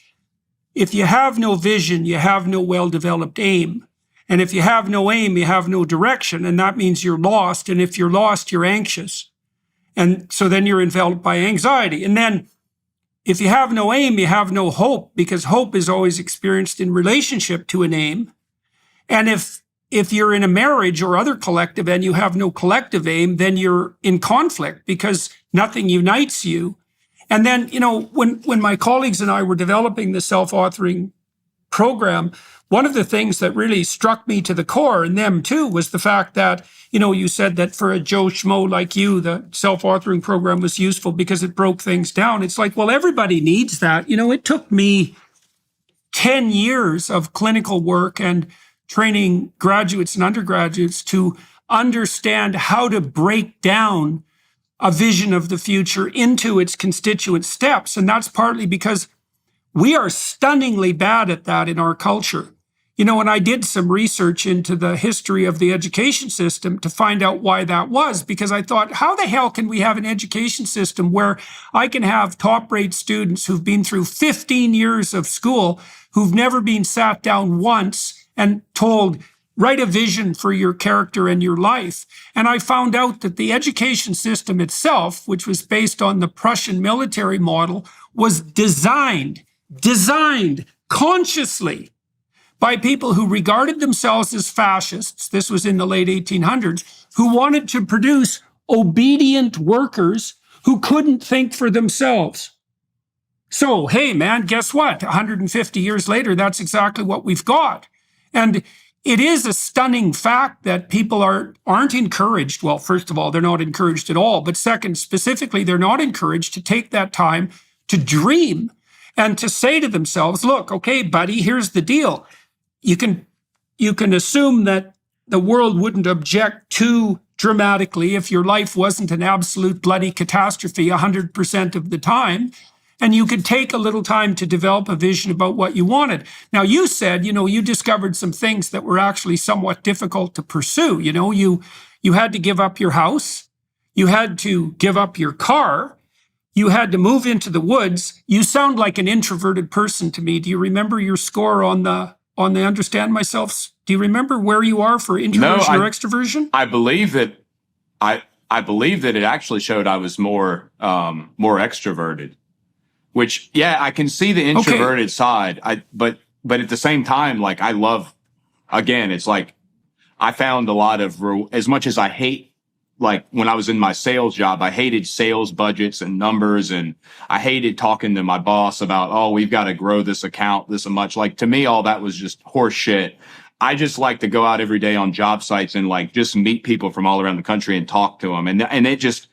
if you have no vision, you have no well-developed aim. And if you have no aim, you have no direction. And that means you're lost. And if you're lost, you're anxious. And so then you're enveloped by anxiety. And then if you have no aim, you have no hope, because hope is always experienced in relationship to an aim. And if you're in a marriage or other collective and you have no collective aim, then you're in conflict because nothing unites you. And then, when my colleagues and I were developing the self-authoring program, one of the things that really struck me to the core, and them too, was the fact that, you said that for a Joe Schmo like you, the self-authoring program was useful because it broke things down. It's like, well, everybody needs that. It took me 10 years of clinical work and training graduates and undergraduates to understand how to break down a vision of the future into its constituent steps. And that's partly because we are stunningly bad at that in our culture. And I did some research into the history of the education system to find out why that was, because I thought, how the hell can we have an education system where I can have top-rate students who've been through 15 years of school, who've never been sat down once and told, write a vision for your character and your life. And I found out that the education system itself, which was based on the Prussian military model, was designed consciously by people who regarded themselves as fascists. This was in the late 1800s, who wanted to produce obedient workers who couldn't think for themselves. So, hey, man, guess what? 150 years later, that's exactly what we've got. And it is a stunning fact that people aren't encouraged. Well, first of all, they're not encouraged at all. But second, specifically, they're not encouraged to take that time to dream and to say to themselves, look, okay, buddy, here's the deal. You can assume that the world wouldn't object too dramatically if your life wasn't an absolute bloody catastrophe 100% of the time. And you could take a little time to develop a vision about what you wanted. Now, you said, you discovered some things that were actually somewhat difficult to pursue. You had to give up your house. You had to give up your car. You had to move into the woods. You sound like an introverted person to me. Do you remember your score on the Understand Myself? Do you remember where you are for introversion or extroversion? I believe that I believe that it actually showed I was more extroverted. Which, yeah, I can see the introverted side. But at the same time, like, I love, again, it's like, I found a lot of, as much as I hate, like, when I was in my sales job, I hated sales budgets and numbers, and I hated talking to my boss about, oh, we've got to grow this account this much. Like, to me, all that was just horse shit. I just like to go out every day on job sites and like just meet people from all around the country and talk to them. And it just,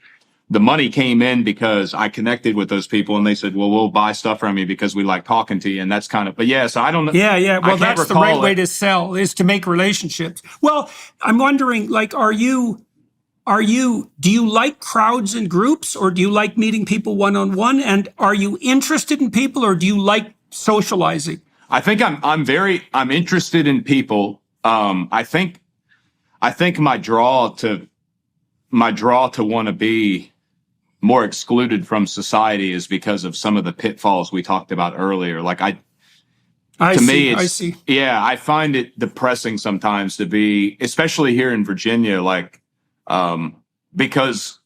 the money came in because I connected with those people and they said, well, we'll buy stuff from you because we like talking to you. And that's kind of, but yeah, so I don't know. Yeah, yeah. I Well, can't that's the right recall way it. to sell, is to make relationships. Well, I'm wondering, like, do you like crowds and groups, or do you like meeting people one-on-one? And are you interested in people, or do you like socializing? I think I'm interested in people. I think my draw to want to be more excluded from society is because of some of the pitfalls we talked about earlier. Like to me, I it's, see. yeah, I find it depressing sometimes to be, especially here in Virginia, like, because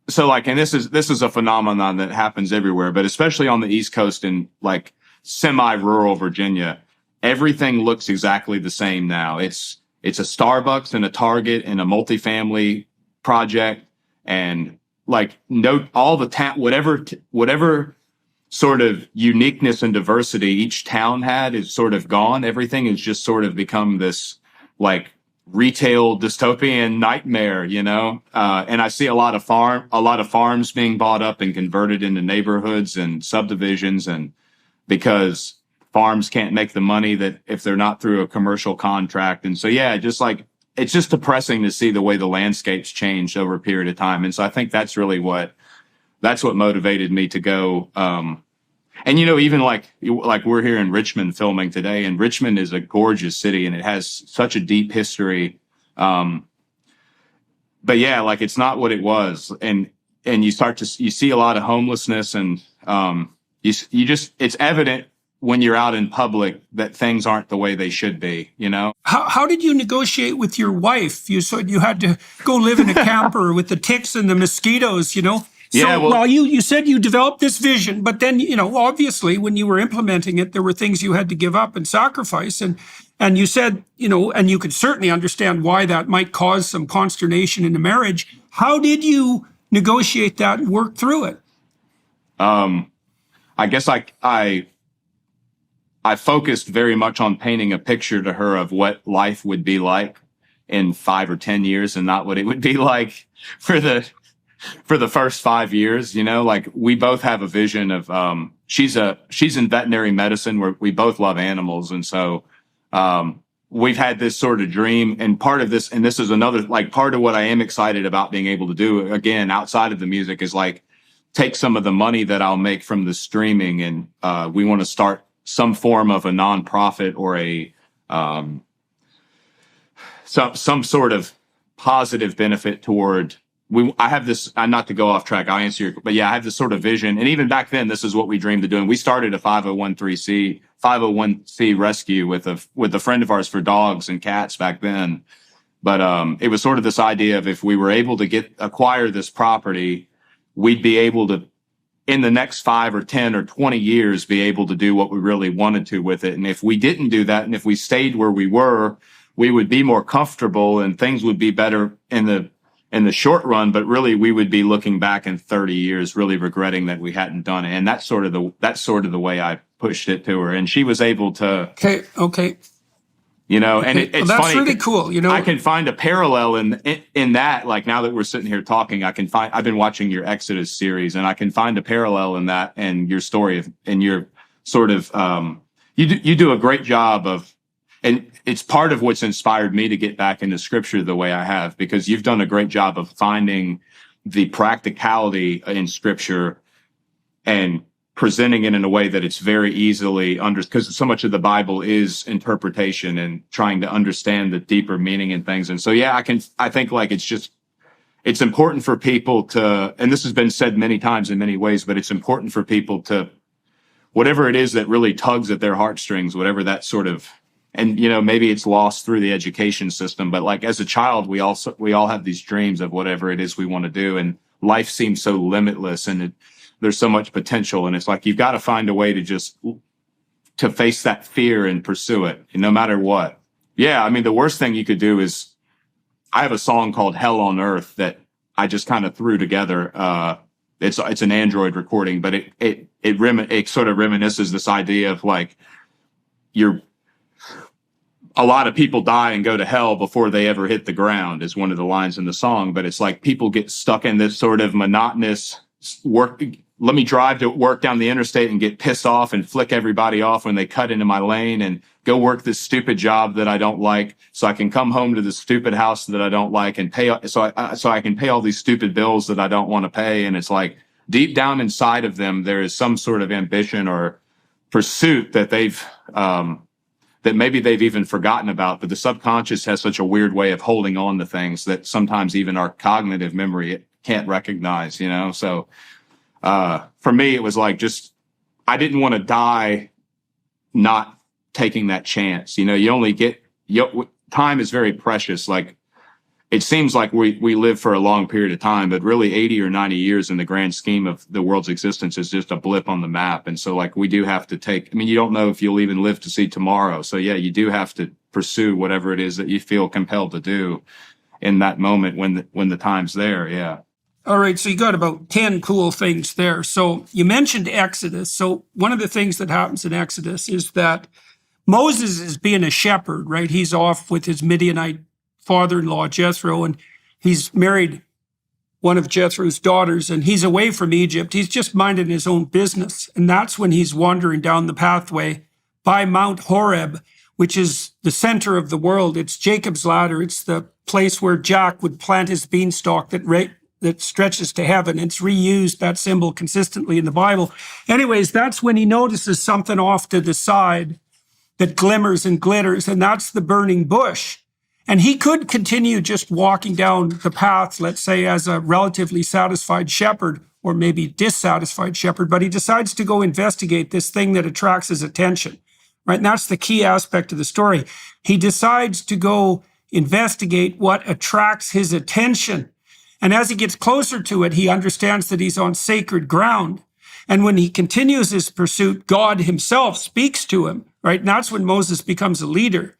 so like, and this is a phenomenon that happens everywhere, but especially on the East Coast in like semi-rural Virginia, everything looks exactly the same now. It's a Starbucks and a Target and a multifamily project, and like no all the whatever sort of uniqueness and diversity each town had is sort of gone. Everything has just sort of become this like retail dystopian nightmare, you know? And I see a lot of farms being bought up and converted into neighborhoods and subdivisions, and because farms can't make the money that if they're not through a commercial contract. And so, yeah, just like, it's just depressing to see the way the landscape's changed over a period of time. And so I think that's what motivated me to go. And, you know, even like we're here in Richmond filming today, and Richmond is a gorgeous city and it has such a deep history. But yeah, like it's not what it was. And you see a lot of homelessness, and it's evident when you're out in public that things aren't the way they should be, you know? How did you negotiate with your wife? You said you had to go live in a camper with the ticks and the mosquitoes, you know? So, Yeah, well, you said you developed this vision, but then, you know, obviously when you were implementing it, there were things you had to give up and sacrifice. And you said, you know, and you could certainly understand why that might cause some consternation in the marriage. How did you negotiate that and work through it? I guess I focused very much on painting a picture to her of what life would be like in 5 or 10 years, and not what it would be like for the first 5 years. You know, like we both have a vision of, she's in veterinary medicine, where we both love animals. And so, we've had this sort of dream, and part of this, and this is another, like part of what I am excited about being able to do again, outside of the music, is like take some of the money that I'll make from the streaming. And, we want to start some form of a nonprofit or some sort of positive benefit toward. I have this, not to go off track, I'll answer your, but yeah, I have this sort of vision. And even back then, this is what we dreamed of doing. We started a 501c rescue with a friend of ours for dogs and cats back then. But it was sort of this idea of, if we were able to acquire this property, we'd be able to, in the next 5 or 10 or 20 years, be able to do what we really wanted to with it. And if we didn't do that, and if we stayed where we were, we would be more comfortable and things would be better in the short run. But really, we would be looking back in 30 years, really regretting that we hadn't done it. And that's sort of the way I pushed it to her. And she was able to. Okay. You know, and it's that's funny. Really cool. You know, I can find a parallel in that. Like, now that we're sitting here talking, I've been watching your Exodus series, and I can find a parallel in that and your story and your sort of, you do a great job of, and it's part of what's inspired me to get back into scripture the way I have, because you've done a great job of finding the practicality in scripture and presenting it in a way that it's very easily because so much of the Bible is interpretation and trying to understand the deeper meaning in things. And so, yeah, I think like it's important for people to, and this has been said many times in many ways, but it's important for people to, whatever it is that really tugs at their heartstrings, whatever that sort of, and, you know, maybe it's lost through the education system, but like as a child, we all have these dreams of whatever it is we want to do. And life seems so limitless, and there's so much potential. And it's like, you've got to find a way to face that fear and pursue it, no matter what. Yeah. I mean, the worst thing you could do is, I have a song called Hell on Earth that I just kind of threw together. It's an Android recording, but it sort of reminisces this idea of like, a lot of people die and go to hell before they ever hit the ground is one of the lines in the song. But it's like people get stuck in this sort of monotonous work. Let me drive to work down the interstate and get pissed off and flick everybody off when they cut into my lane and go work this stupid job that I don't like, so I can come home to this stupid house that I don't like and pay, so I can pay all these stupid bills that I don't want to pay. And it's like deep down inside of them, there is some sort of ambition or pursuit that that maybe they've even forgotten about, but the subconscious has such a weird way of holding on to things that sometimes even our cognitive memory can't recognize, you know? So for me, it was like, I didn't want to die not taking that chance. You know, you only get, time is very precious. Like, it seems like we live for a long period of time, but really 80 or 90 years in the grand scheme of the world's existence is just a blip on the map. And so, like, we do have to you don't know if you'll even live to see tomorrow. So yeah, you do have to pursue whatever it is that you feel compelled to do in that moment when the time's there. Yeah. All right, so you got about 10 cool things there. So you mentioned Exodus. So one of the things that happens in Exodus is that Moses is being a shepherd, right? He's off with his Midianite father-in-law, Jethro, and he's married one of Jethro's daughters, and he's away from Egypt. He's just minding his own business. And that's when he's wandering down the pathway by Mount Horeb, which is the center of the world. It's Jacob's ladder. It's the place where Jack would plant his beanstalk that stretches to heaven. It's reused, that symbol, consistently in the Bible. Anyways, that's when he notices something off to the side that glimmers and glitters, and that's the burning bush. And he could continue just walking down the path, let's say, as a relatively satisfied shepherd, or maybe dissatisfied shepherd, but he decides to go investigate this thing that attracts his attention, right? And that's the key aspect of the story. He decides to go investigate what attracts his attention. And as he gets closer to it, he understands that he's on sacred ground. And when he continues his pursuit, God himself speaks to him, right? And that's when Moses becomes a leader.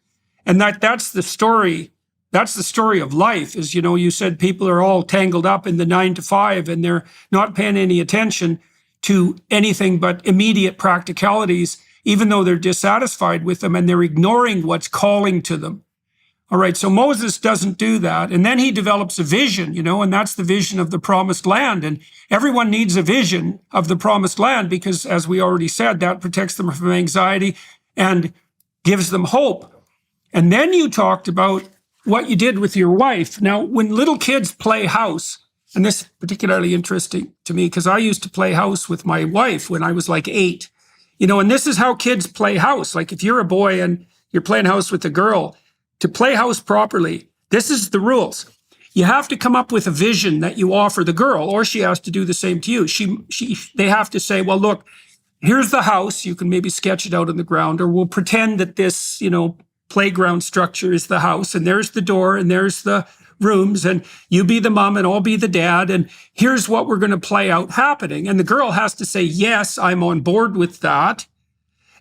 And that's the story. That's the story of life. Is, you know, you said people are all tangled up in the 9 to 5 and they're not paying any attention to anything but immediate practicalities, even though they're dissatisfied with them and they're ignoring what's calling to them. All right, so Moses doesn't do that. And then he develops a vision, you know, and that's the vision of the promised land. And everyone needs a vision of the promised land because, as we already said, that protects them from anxiety and gives them hope. And then you talked about what you did with your wife. Now, when little kids play house, and this is particularly interesting to me because I used to play house with my wife when I was like 8, you know, and this is how kids play house. Like if you're a boy and you're playing house with a girl, to play house properly, this is the rules. You have to come up with a vision that you offer the girl, or she has to do the same to you. They have to say, well, look, here's the house. You can maybe sketch it out on the ground, or we'll pretend that this, you know, playground structure is the house, and there's the door, and there's the rooms, and you be the mom and I'll be the dad, and here's what we're going to play out happening. And the girl has to say, yes, I'm on board with that.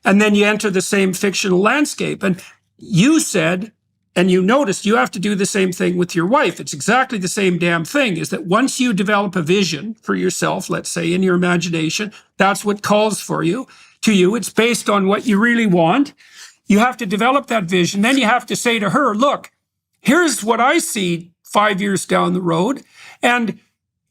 And then you enter the same fictional landscape. And you said, and you noticed, you have to do the same thing with your wife. It's exactly the same damn thing, is that once you develop a vision for yourself, let's say in your imagination, that's what calls for you. To you, it's based on what you really want. You have to develop that vision. Then you have to say to her, look, here's what I see 5 years down the road. And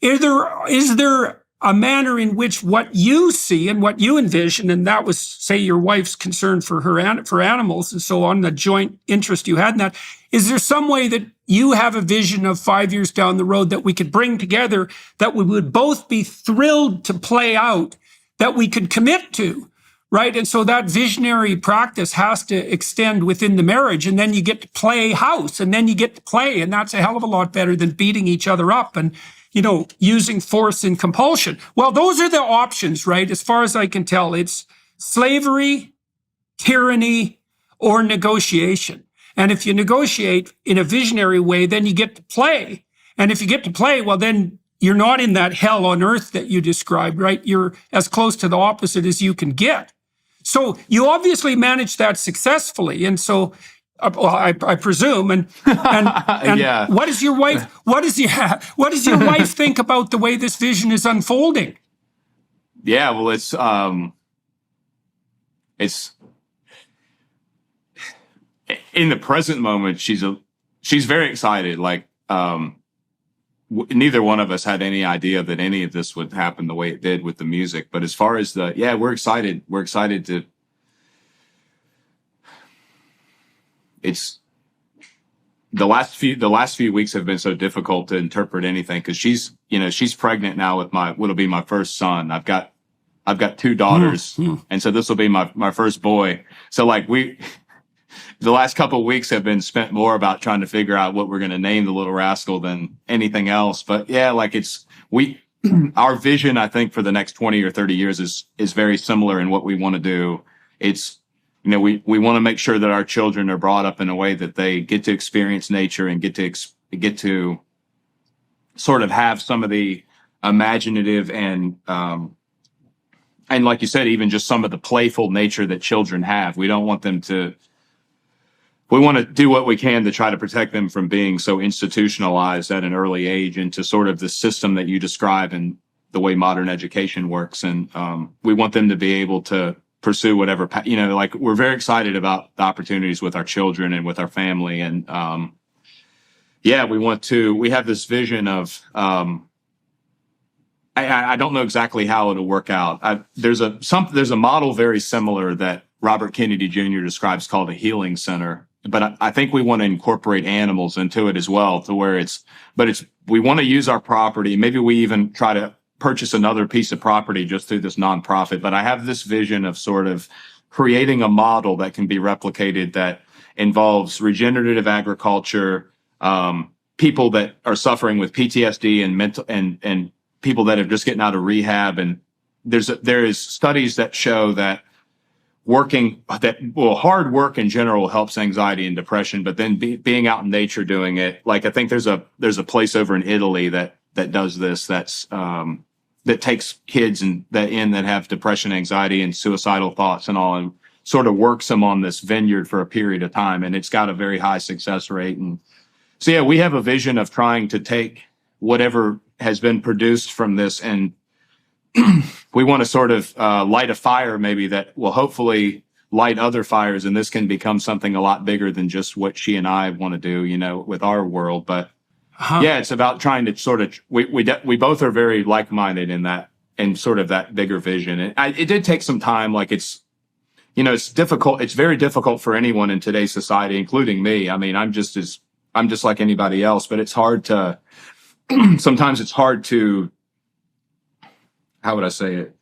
is there a manner in which what you see and what you envision, and that was, say, your wife's concern for for animals and so on, the joint interest you had in that, is there some way that you have a vision of 5 years down the road that we could bring together, that we would both be thrilled to play out, that we could commit to? Right. And so that visionary practice has to extend within the marriage. And then you get to play house, and then you get to play. And that's a hell of a lot better than beating each other up and, you know, using force and compulsion. Well, those are the options, right? As far as I can tell, it's slavery, tyranny, or negotiation. And if you negotiate in a visionary way, then you get to play. And if you get to play, well, then you're not in that hell on earth that you described, right? You're as close to the opposite as you can get. So you obviously managed that successfully, and so well, I presume. And yeah. What does your wife think about the way this vision is unfolding? Yeah, well, in the present moment, she's very excited. Like, neither one of us had any idea that any of this would happen the way it did with the music. But as far as we're excited. We're excited to, it's the last few weeks have been so difficult to interpret anything. Cause she's pregnant now with what'll be my first son. I've got two daughters. And so this will be my first boy. So like the last couple of weeks have been spent more about trying to figure out what we're going to name the little rascal than anything else. But yeah, like our vision, I think, for the next 20 or 30 years is very similar in what we want to do. It's, we want to make sure that our children are brought up in a way that they get to experience nature and get to sort of have some of the imaginative and like you said, even just some of the playful nature that children have. We don't want them to. We want to do what we can to try to protect them from being so institutionalized at an early age into sort of the system that you describe and the way modern education works. And we want them to be able to pursue whatever, like we're very excited about the opportunities with our children and with our family. And we have this vision of, I don't know exactly how it'll work out. There's a model very similar that Robert Kennedy Jr. describes called a healing center. But I think we want to incorporate animals into it as well, to where we want to use our property. Maybe we even try to purchase another piece of property just through this nonprofit. But I have this vision of sort of creating a model that can be replicated that involves regenerative agriculture, people that are suffering with PTSD and mental and people that are just getting out of rehab. And there is studies that show that hard work in general helps anxiety and depression, but then being out in nature doing it, like I think there's a place over in Italy that does this, that takes kids that have depression, anxiety, and suicidal thoughts and all, and sort of works them on this vineyard for a period of time, and it's got a very high success rate. And so yeah, we have a vision of trying to take whatever has been produced from this, and we want to sort of light a fire maybe that will hopefully light other fires, and this can become something a lot bigger than just what she and I want to do, with our world. But yeah, it's about trying to sort of we both are very like-minded in that, and sort of that bigger vision. And it did take some time. Like it's difficult. It's very difficult for anyone in today's society, including me. I mean, I'm just like anybody else, but it's hard to sometimes it's hard to. How would I say it?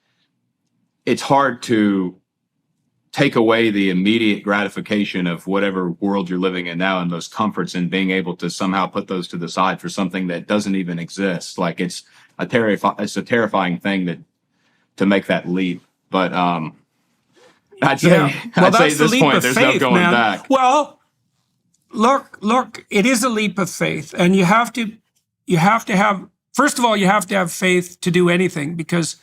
It's hard to take away the immediate gratification of whatever world you're living in now and those comforts, and being able to somehow put those to the side for something that doesn't even exist. Like it's a terrifying thing to make that leap. But I'd say at this point, there's no going back. Well, look, it is a leap of faith, and you have to have. First of all, you have to have faith to do anything, because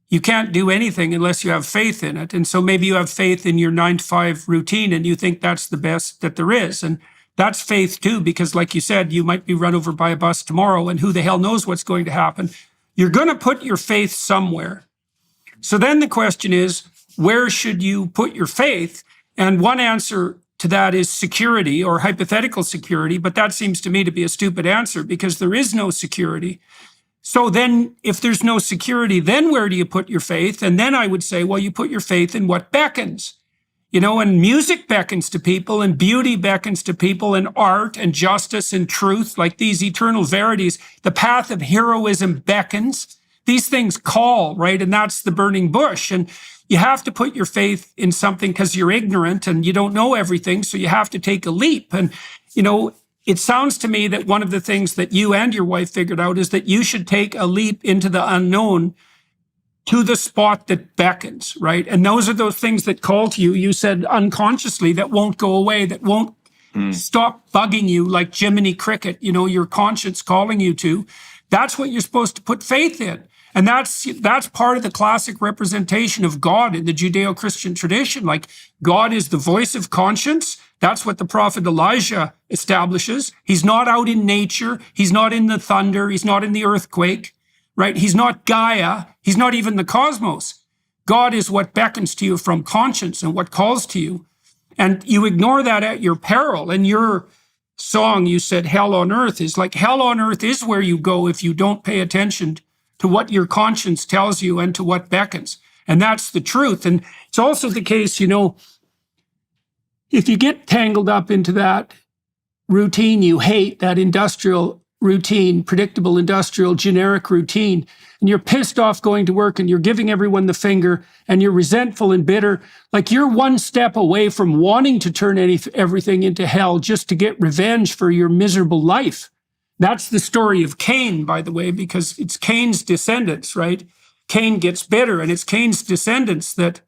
you can't do anything unless you have faith in it. And so maybe you have faith in your 9-to-5 routine and you think that's the best that there is. And that's faith too, because like you said, you might be run over by a bus tomorrow and who the hell knows what's going to happen. You're going to put your faith somewhere. So then the question is, where should you put your faith? And one answer to that is security, or hypothetical security, but that seems to me to be a stupid answer, because there is no security. So then if there's no security, then where do you put your faith? And then I would say, well, you put your faith in what beckons. And music beckons to people, and beauty beckons to people, and art and justice and truth, like these eternal verities. The path of heroism beckons. These things call, right? And that's the burning bush. And you have to put your faith in something because you're ignorant and you don't know everything. So you have to take a leap. And, it sounds to me that one of the things that you and your wife figured out is that you should take a leap into the unknown, to the spot that beckons, right? And those are those things that call to you. You said unconsciously, that won't go away, that won't stop bugging you like Jiminy Cricket, your conscience calling you to. That's what you're supposed to put faith in. And that's part of the classic representation of God in the Judeo-Christian tradition. Like, God is the voice of conscience. That's what the prophet Elijah establishes. He's not out in nature. He's not in the thunder. He's not in the earthquake, right? He's not Gaia. He's not even the cosmos. God is what beckons to you from conscience and what calls to you. And you ignore that at your peril. In your song, you said hell on earth is like hell on earth is where you go if you don't pay attention to what your conscience tells you and to what beckons. And that's the truth. And it's also the case, if you get tangled up into that routine you hate, that industrial routine, predictable industrial generic routine, and you're pissed off going to work and you're giving everyone the finger and you're resentful and bitter, like you're one step away from wanting to turn everything into hell just to get revenge for your miserable life. That's the story of Cain, by the way, because it's Cain's descendants, right? Cain gets bitter, and it's Cain's descendants that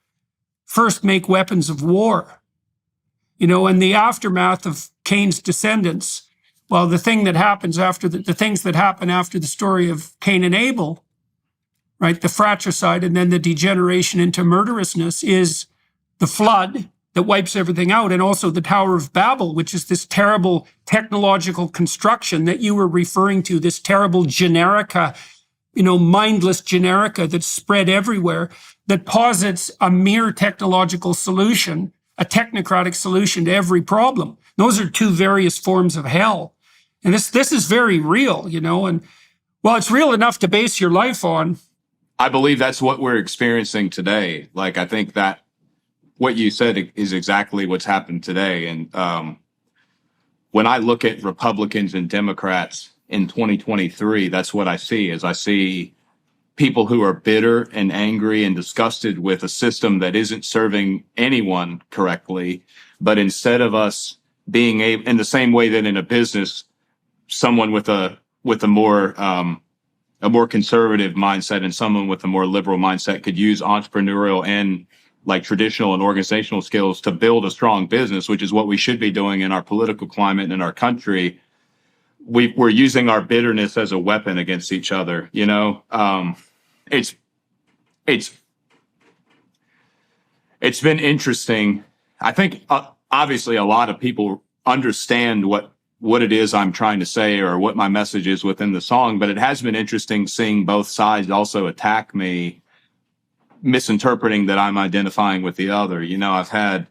first make weapons of war. In the aftermath of Cain's descendants, well, the thing that happens after the things that happen after the story of Cain and Abel, right, the fratricide and then the degeneration into murderousness, is the flood that wipes everything out, and also the Tower of Babel, which is this terrible technological construction that you were referring to, this terrible generica, mindless generica that's spread everywhere, that posits a mere technological solution, a technocratic solution to every problem. Those are two various forms of hell. And this is very real, and well, it's real enough to base your life on. I believe that's what we're experiencing today. Like, I think that what you said is exactly what's happened today. And when I look at Republicans and Democrats in 2023, that's what I see. Is I see people who are bitter and angry and disgusted with a system that isn't serving anyone correctly. But instead of us being able, in the same way that in a business, someone with a more conservative mindset and someone with a more liberal mindset could use entrepreneurial and like traditional and organizational skills to build a strong business, which is what we should be doing in our political climate and in our country. We're using our bitterness as a weapon against each other. It's been interesting. I think obviously a lot of people understand what it is I'm trying to say or what my message is within the song, but it has been interesting seeing both sides also attack me, misinterpreting that I'm identifying with the other. I've had,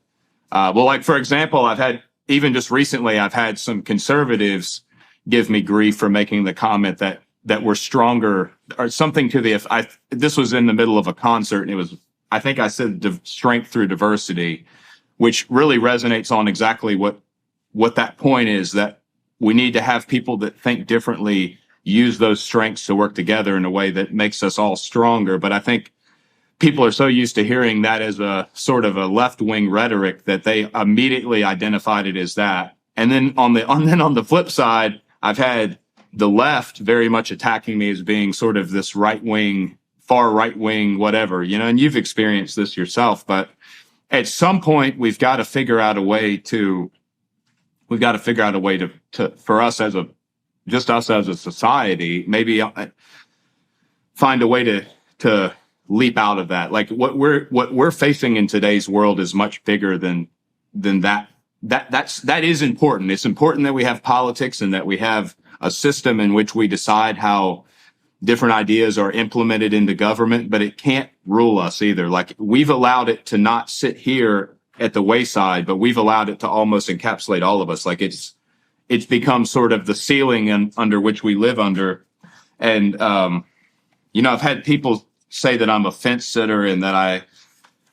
like, for example, I've had, even just recently, I've had some conservatives give me grief for making the comment that we're stronger or something to the, this was in the middle of a concert, and it was, I think I said strength through diversity, which really resonates on exactly what that point is, that we need to have people that think differently use those strengths to work together in a way that makes us all stronger. But I think people are so used to hearing that as a sort of a left-wing rhetoric that they immediately identified it as that. And then on the flip side, I've had the left very much attacking me as being sort of this right-wing, far right-wing, whatever, and you've experienced this yourself. But at some point, we've got to figure out a way to for us as a society, maybe find a way to leap out of that. Like what we're facing in today's world is much bigger than that. That is important. It's important that we have politics and that we have a system in which we decide how different ideas are implemented into government, but it can't rule us either. Like, we've allowed it to not sit here at the wayside, but we've allowed it to almost encapsulate all of us. Like, it's become sort of the ceiling under which we live under. And, I've had people say that I'm a fence sitter and that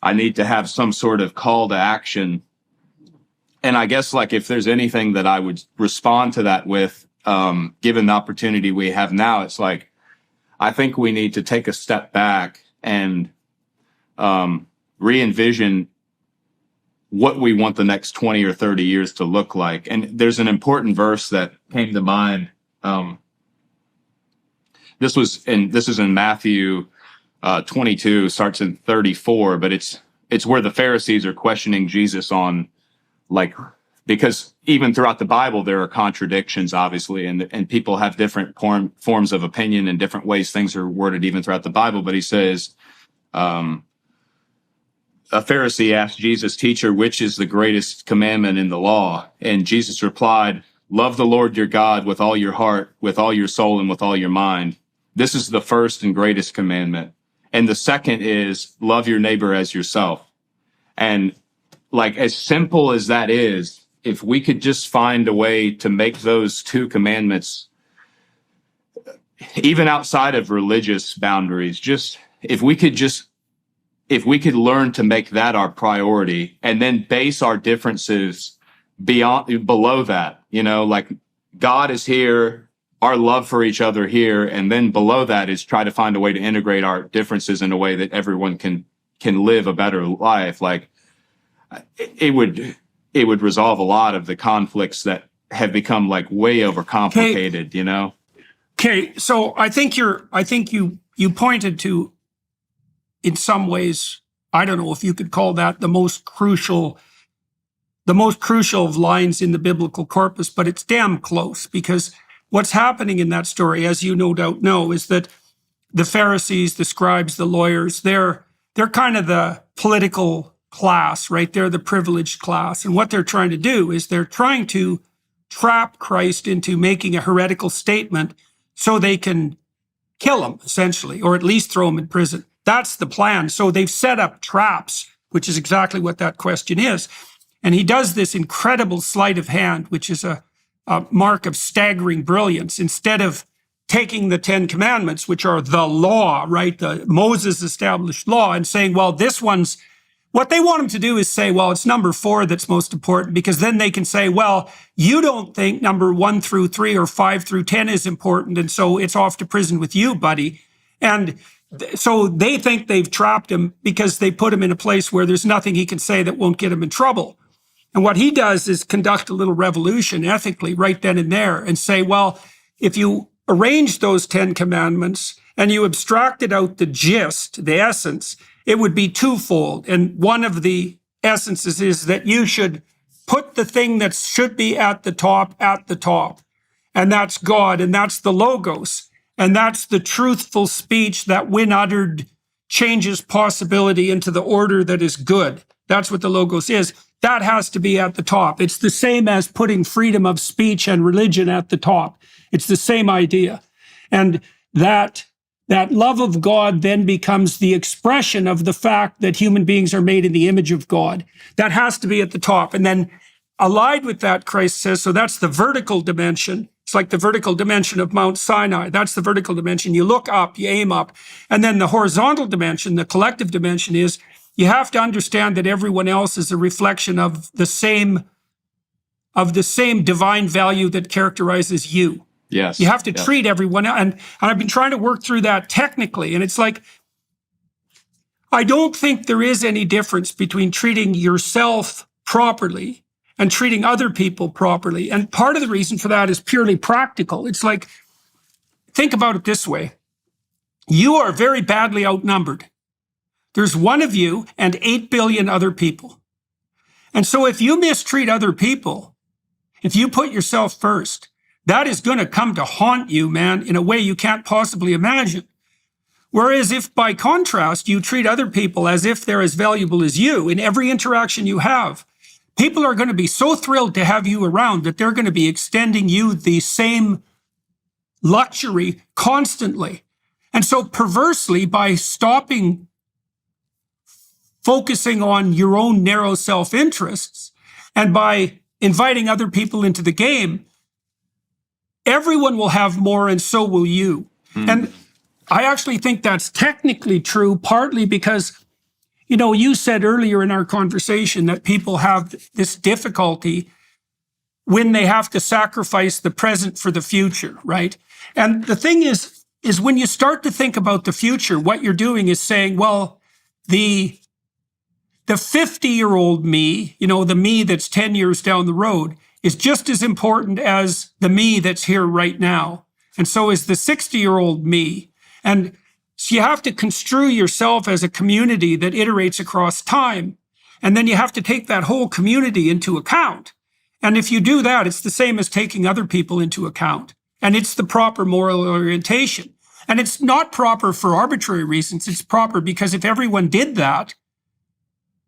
I need to have some sort of call to action. And I guess, like, if there's anything that I would respond to that with, given the opportunity we have now, it's like, I think we need to take a step back and re-envision what we want the next 20 or 30 years to look like. And there's an important verse that came to mind. This is in Matthew 22, starts in 34, but it's where the Pharisees are questioning Jesus on, like, because even throughout the Bible, there are contradictions, obviously, and people have different forms of opinion and different ways things are worded even throughout the Bible. But he says, a Pharisee asked Jesus, "Teacher, which is the greatest commandment in the law?" And Jesus replied, "Love the Lord your God with all your heart, with all your soul, and with all your mind. This is the first and greatest commandment. And the second is love your neighbor as yourself." And like, as simple as that is, if we could just find a way to make those two commandments, even outside of religious boundaries, if we could learn to make that our priority and then base our differences below that, like God is here, our love for each other here, and then below that is try to find a way to integrate our differences in a way that everyone can live a better life. Like, it would resolve a lot of the conflicts that have become like way overcomplicated. Okay, so I think you pointed to, in some ways, I don't know if you could call that the most crucial of lines in the biblical corpus, but it's damn close, because what's happening in that story, as you no doubt know, is that the Pharisees, the scribes, the lawyers, they're kind of the political class, right? They're the privileged class. And what they're trying to do is they're trying to trap Christ into making a heretical statement so they can kill him, essentially, or at least throw him in prison. That's the plan. So they've set up traps, which is exactly what that question is. And he does this incredible sleight of hand, which is a mark of staggering brilliance. Instead of taking the 10 Commandments, which are the law, right, the Moses established law, and saying, well, this one's, what they want him to do is say, well, it's number 4 that's most important, because then they can say, well, you don't think number 1 through 3 or 5 through 10 is important, and so it's off to prison with you, buddy. And so they think they've trapped him because they put him in a place where there's nothing he can say that won't get him in trouble. And what he does is conduct a little revolution ethically right then and there and say, well, if you arrange those 10 commandments and you abstracted out the gist, the essence, it would be twofold. And one of the essences is that you should put the thing that should be at the top. And that's God, and that's the Logos. And that's the truthful speech that, when uttered, changes possibility into the order that is good. That's what the Logos is. That has to be at the top. It's the same as putting freedom of speech and religion at the top. It's the same idea. And that love of God then becomes the expression of the fact that human beings are made in the image of God. That has to be at the top. And then allied with that, Christ says, so that's the vertical dimension. It's like the vertical dimension of Mount Sinai. That's the vertical dimension. You look up, you aim up. And then the horizontal dimension, the collective dimension, is you have to understand that everyone else is a reflection of the same divine value that characterizes you. Yes. You have to treat everyone, and I've been trying to work through that technically, and it's like, I don't think there is any difference between treating yourself properly and treating other people properly. And part of the reason for that is purely practical. It's like, think about it this way. You are very badly outnumbered. There's one of you and 8 billion other people. And so if you mistreat other people, if you put yourself first, that is going to come to haunt you, man, in a way you can't possibly imagine. Whereas if, by contrast, you treat other people as if they're as valuable as you in every interaction you have, people are going to be so thrilled to have you around that they're going to be extending you the same luxury constantly. And so perversely, by stopping focusing on your own narrow self-interests and by inviting other people into the game, everyone will have more, and so will you. And I actually think that's technically true, partly because, you said earlier in our conversation that people have this difficulty when they have to sacrifice the present for the future, right? And the thing is when you start to think about the future, what you're doing is saying, well, the 50-year-old me, the me that's 10 years down the road, is just as important as the me that's here right now. And so is the 60-year-old me. And so you have to construe yourself as a community that iterates across time. And then you have to take that whole community into account. And if you do that, it's the same as taking other people into account. And it's the proper moral orientation. And it's not proper for arbitrary reasons. It's proper because if everyone did that,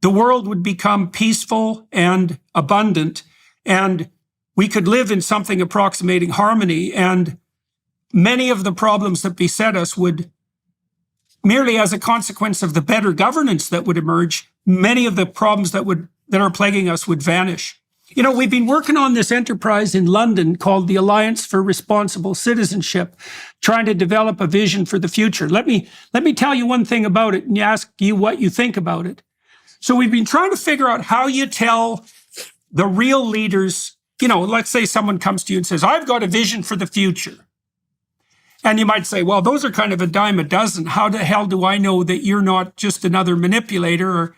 the world would become peaceful and abundant, and we could live in something approximating harmony, and many of the problems that beset us would, merely as a consequence of the better governance that would emerge, many of the problems that would that are plaguing us would vanish. You know, we've been working on this enterprise in London called the Alliance for Responsible Citizenship, trying to develop a vision for the future. Let me tell you one thing about it and ask you what you think about it. So we've been trying to figure out how you tell the real leaders, you know, let's say someone comes to you and says, I've got a vision for the future. And you might say, well, those are kind of a dime a dozen. How the hell do I know that you're not just another manipulator or,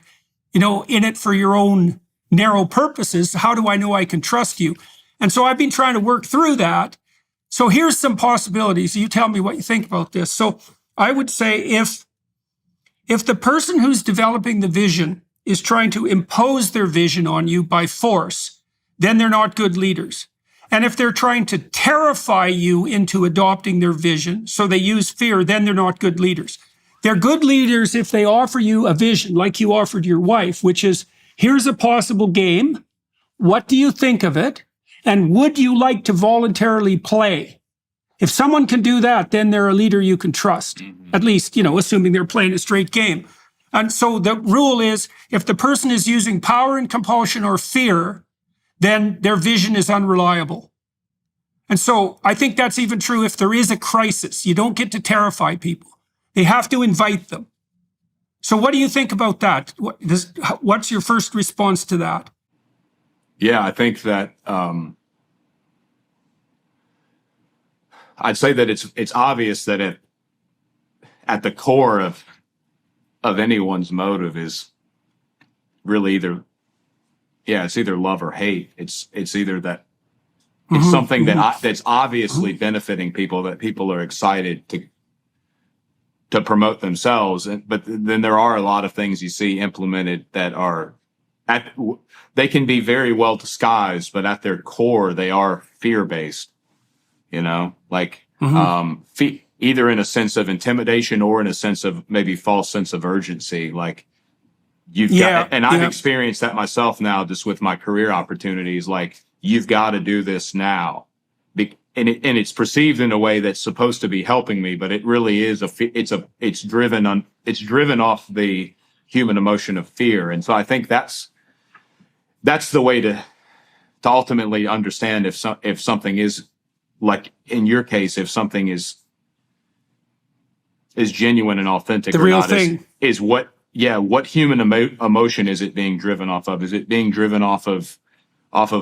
you know, in it for your own narrow purposes? How do I know I can trust you? And so I've been trying to work through that. So here's some possibilities. You tell me what you think about this. So I would say if the person who's developing the vision is trying to impose their vision on you by force, then they're not good leaders. And if they're trying to terrify you into adopting their vision, so they use fear, then they're not good leaders. They're good leaders if they offer you a vision like you offered your wife, which is, here's a possible game. What do you think of it? And would you like to voluntarily play? If someone can do that, then they're a leader you can trust. At least, you know, assuming they're playing a straight game. And so the rule is, if the person is using power and compulsion or fear, then their vision is unreliable. And so I think that's even true if there is a crisis. You don't get to terrify people. They have to invite them. So what do you think about that? What's your first response to that? Yeah, I think that I'd say that it's obvious that at the core of anyone's motive is really it's either love or hate. It's either that it's something that's obviously benefiting people, that people are excited to promote themselves. But then there are a lot of things you see implemented that are they can be very well disguised, but at their core they are fear-based. You know, like either in a sense of intimidation or in a sense of maybe false sense of urgency, like. I've experienced that myself now, just with my career opportunities. Like, you've got to do this now, and it's perceived in a way that's supposed to be helping me, but it really is it's driven off the human emotion of fear. And so I think that's the way to ultimately understand if something is, like in your case, if something is genuine and authentic, the or real not, thing is what. Yeah, what human emotion is it being driven off of? Is it being driven off of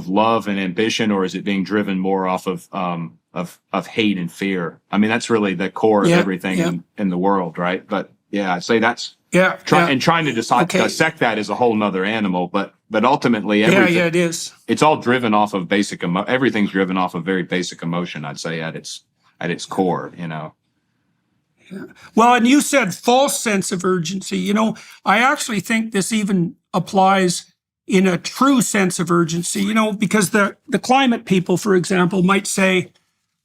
love and ambition, or is it being driven more off of hate and fear? I mean, that's really the core of everything in the world, right? But yeah, I'd say that's trying to dissect that is a whole nother animal. But ultimately, everything, it is. It's all driven off of basic everything's driven off of very basic emotion. I'd say at its core, you know. Yeah. Well, and you said false sense of urgency. You know, I actually think this even applies in a true sense of urgency, you know, because the climate people, for example, might say,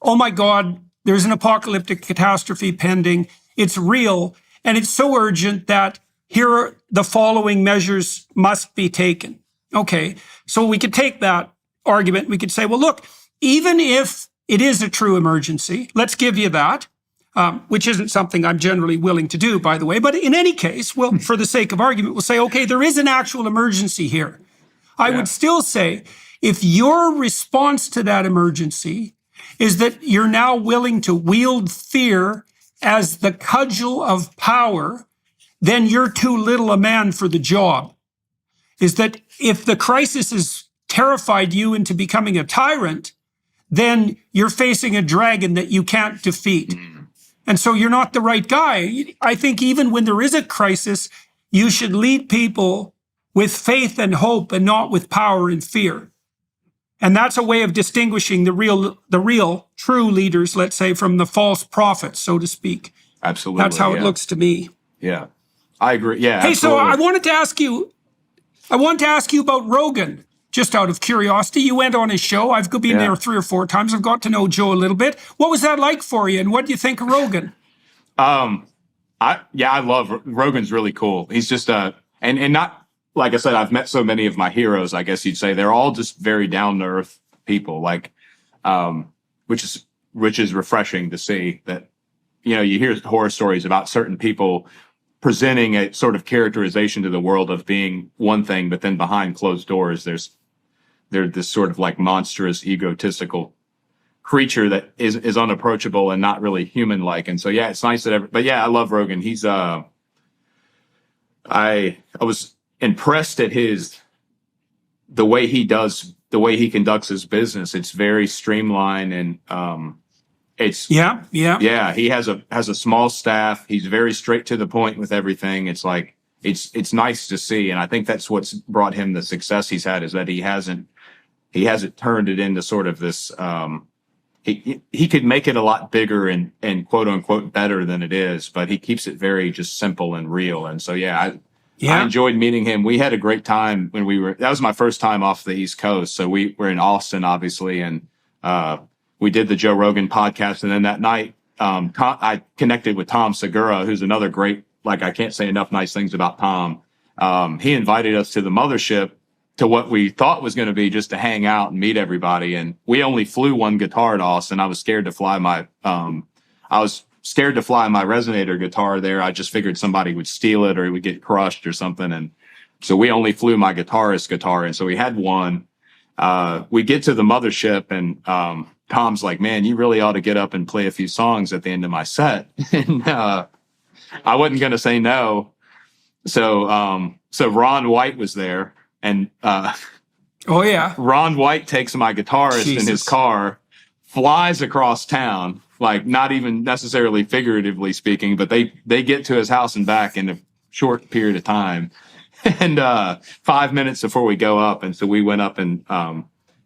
oh my God, there's an apocalyptic catastrophe pending. It's real. And it's so urgent that here are the following measures must be taken. Okay. So we could take that argument. We could say, well, look, even if it is a true emergency, let's give you that. Which isn't something I'm generally willing to do, by the way. But in any case, well, for the sake of argument, we'll say, okay, there is an actual emergency here. I would still say, if your response to that emergency is that you're now willing to wield fear as the cudgel of power, then you're too little a man for the job. Is that if the crisis has terrified you into becoming a tyrant, then you're facing a dragon that you can't defeat. And so you're not the right guy. I think even when there is a crisis, you should lead people with faith and hope and not with power and fear. And that's a way of distinguishing the real true leaders, let's say, from the false prophets, so to speak. Absolutely. That's how it looks to me. Yeah, I agree. Yeah. Hey, absolutely. so I wanted to ask you about Rogan. Just out of curiosity, you went on his show. I've been there 3 or 4 times. I've got to know Joe a little bit. What was that like for you? And what do you think of Rogan? I love Rogan's really cool. He's just and not, like I said, I've met so many of my heroes, I guess you'd say. They're all just very down to earth people, like which is refreshing to see. That, you know, you hear horror stories about certain people presenting a sort of characterization to the world of being one thing, but then behind closed doors, they're this sort of like monstrous, egotistical creature that is unapproachable and not really human like. And so, yeah, it's nice that but yeah, I love Rogan. He's, I was impressed at the way he conducts his business. It's very streamlined and, Yeah. yeah, he has a small staff. He's very straight to the point with everything. It's like, it's nice to see. And I think that's what's brought him the success he's had, is that he hasn't turned it into sort of this, he could make it a lot bigger and quote unquote better than it is, but he keeps it very just simple and real. And so, yeah, I enjoyed meeting him. We had a great time when that was my first time off the East Coast. So we were in Austin, obviously. And, we did the Joe Rogan podcast. And then that night, I connected with Tom Segura, who's another great, like, I can't say enough nice things about Tom. He invited us to the mothership, to what we thought was going to be just to hang out and meet everybody. And we only flew one guitar to Austin. I was scared to fly my resonator guitar there. I just figured somebody would steal it or it would get crushed or something. And so we only flew my guitarist guitar. And so we had one. We get to the mothership and Tom's like, man, you really ought to get up and play a few songs at the end of my set. And I wasn't going to say no. So Ron White was there. And oh yeah, Ron White takes my guitarist in his car, flies across town, like not even necessarily figuratively speaking, but they get to his house and back in a short period of time. And 5 minutes before we go up, and so we went up and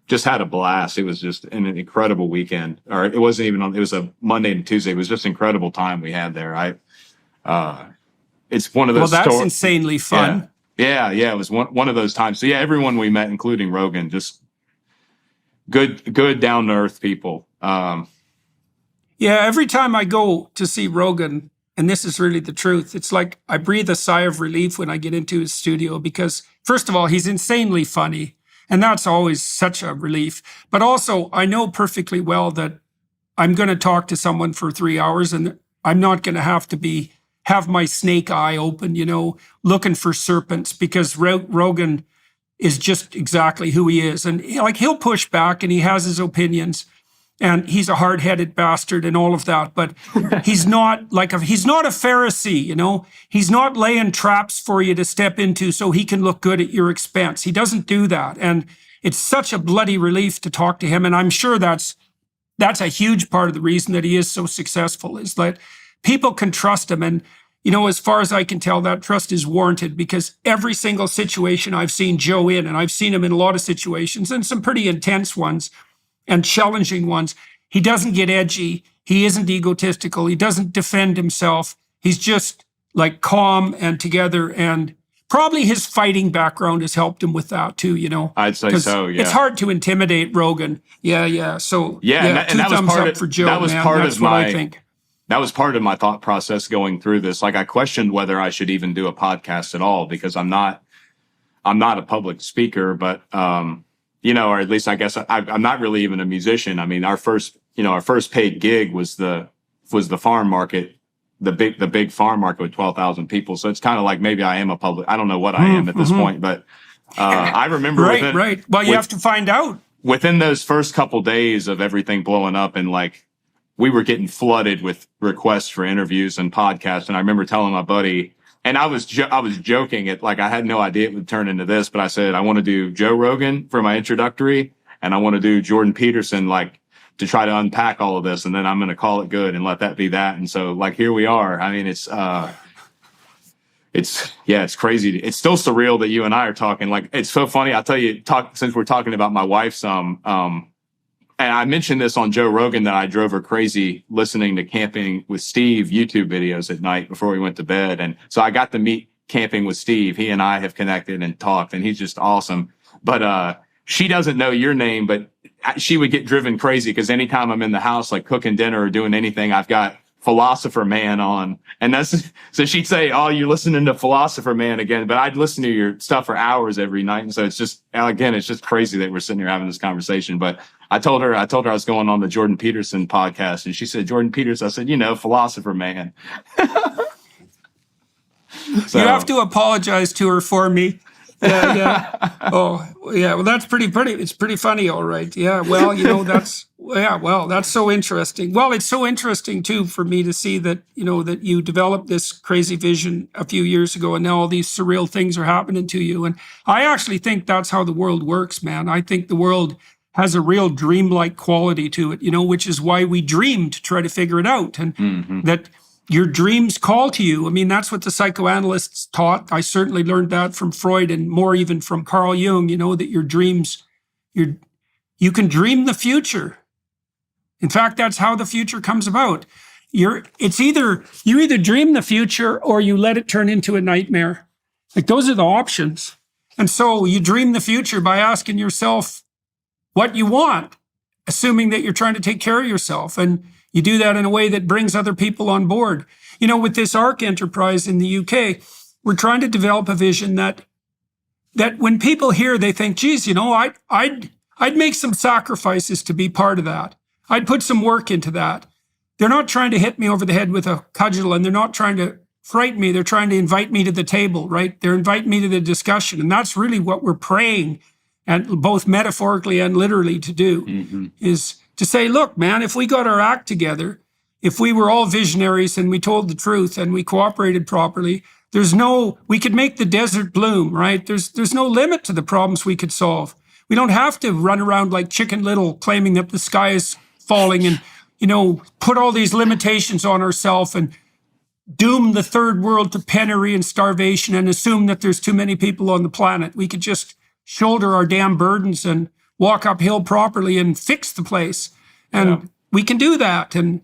just had a blast. It was just an incredible weekend. Or it wasn't even it was a Monday and Tuesday. It was just an incredible time we had there. It's one of those. Well, that's insanely fun. Yeah, it was one of those times. So yeah, everyone we met, including Rogan, just good down to earth people. Yeah, every time I go to see Rogan, and this is really the truth, it's like I breathe a sigh of relief when I get into his studio, because first of all, he's insanely funny, and that's always such a relief. But also, I know perfectly well that I'm going to talk to someone for 3 hours, and I'm not going to have my snake eye open, looking for serpents, because Rogan is just exactly who he is. And like, he'll push back and he has his opinions and he's a hard-headed bastard and all of that. But he's not he's not a Pharisee, he's not laying traps for you to step into so he can look good at your expense. He doesn't do that. And it's such a bloody relief to talk to him. And I'm sure that's a huge part of the reason that he is so successful, is that people can trust him. And, as far as I can tell, that trust is warranted, because every single situation I've seen Joe in, and I've seen him in a lot of situations and some pretty intense ones and challenging ones, he doesn't get edgy. He isn't egotistical. He doesn't defend himself. He's just like calm and together. And probably his fighting background has helped him with that too, I'd say so, yeah. It's hard to intimidate Rogan. Yeah. So yeah, two thumbs up for Joe, that was man. part That's of what my, I think. That was part of my thought process going through this. Like, I questioned whether I should even do a podcast at all, because I'm not a public speaker, but, or at least I guess I'm not really even a musician. I mean, our first paid gig was the farm market, the big farm market with 12,000 people. So it's kind of like, maybe I am a public, I don't know what I am at this point, but, I remember. Right. Well, you have to find out. Within those first couple days of everything blowing up, and like, we were getting flooded with requests for interviews and podcasts. And I remember telling my buddy, and I was joking it, like, I had no idea it would turn into this, but I said, I want to do Joe Rogan for my introductory, and I want to do Jordan Peterson, like, to try to unpack all of this. And then I'm going to call it good and let that be that. And so, like, here we are. I mean, it's crazy. It's still surreal that you and I are talking. Like, it's so funny. I'll tell you, since we're talking about my wife some, and I mentioned this on Joe Rogan, that I drove her crazy listening to Camping with Steve YouTube videos at night before we went to bed. And so I got to meet Camping with Steve. He and I have connected and talked, and he's just awesome. But she doesn't know your name, but she would get driven crazy because anytime I'm in the house, like cooking dinner or doing anything, I've got Philosopher Man on. And so she'd say, "Oh, you're listening to Philosopher Man again." But I'd listen to your stuff for hours every night. And so it's just crazy that we're sitting here having this conversation. But I told her I was going on the Jordan Peterson podcast, and she said, "Jordan Peterson." I said, "Philosopher Man." So You have to apologize to her for me. Yeah, yeah. Oh, yeah. Well, that's pretty. It's pretty funny, all right. Yeah. Well, that's yeah. Well, that's so interesting. Well, it's so interesting too for me to see that that you developed this crazy vision a few years ago, and now all these surreal things are happening to you. And I actually think that's how the world works, man. I think the world has a real dreamlike quality to it, which is why we dream to try to figure it out, and that your dreams call to you. I mean, that's what the psychoanalysts taught. I certainly learned that from Freud and more even from Carl Jung, that your dreams, you can dream the future. In fact, that's how the future comes about. You either dream the future or you let it turn into a nightmare. Like those are the options. And so you dream the future by asking yourself what you want, assuming that you're trying to take care of yourself. And you do that in a way that brings other people on board. With this ARC enterprise in the UK, we're trying to develop a vision that when people hear, they think, geez, I'd make some sacrifices to be part of that. I'd put some work into that. They're not trying to hit me over the head with a cudgel, and they're not trying to frighten me. They're trying to invite me to the table, right? They're inviting me to the discussion. And that's really what we're praying, and both metaphorically and literally to do, is to say, look, man, if we got our act together, if we were all visionaries and we told the truth and we cooperated properly, we could make the desert bloom, right? There's no limit to the problems we could solve. We don't have to run around like Chicken Little claiming that the sky is falling and, put all these limitations on ourselves and doom the third world to penury and starvation and assume that there's too many people on the planet. We could just shoulder our damn burdens and walk uphill properly and fix the place. And we can do that. And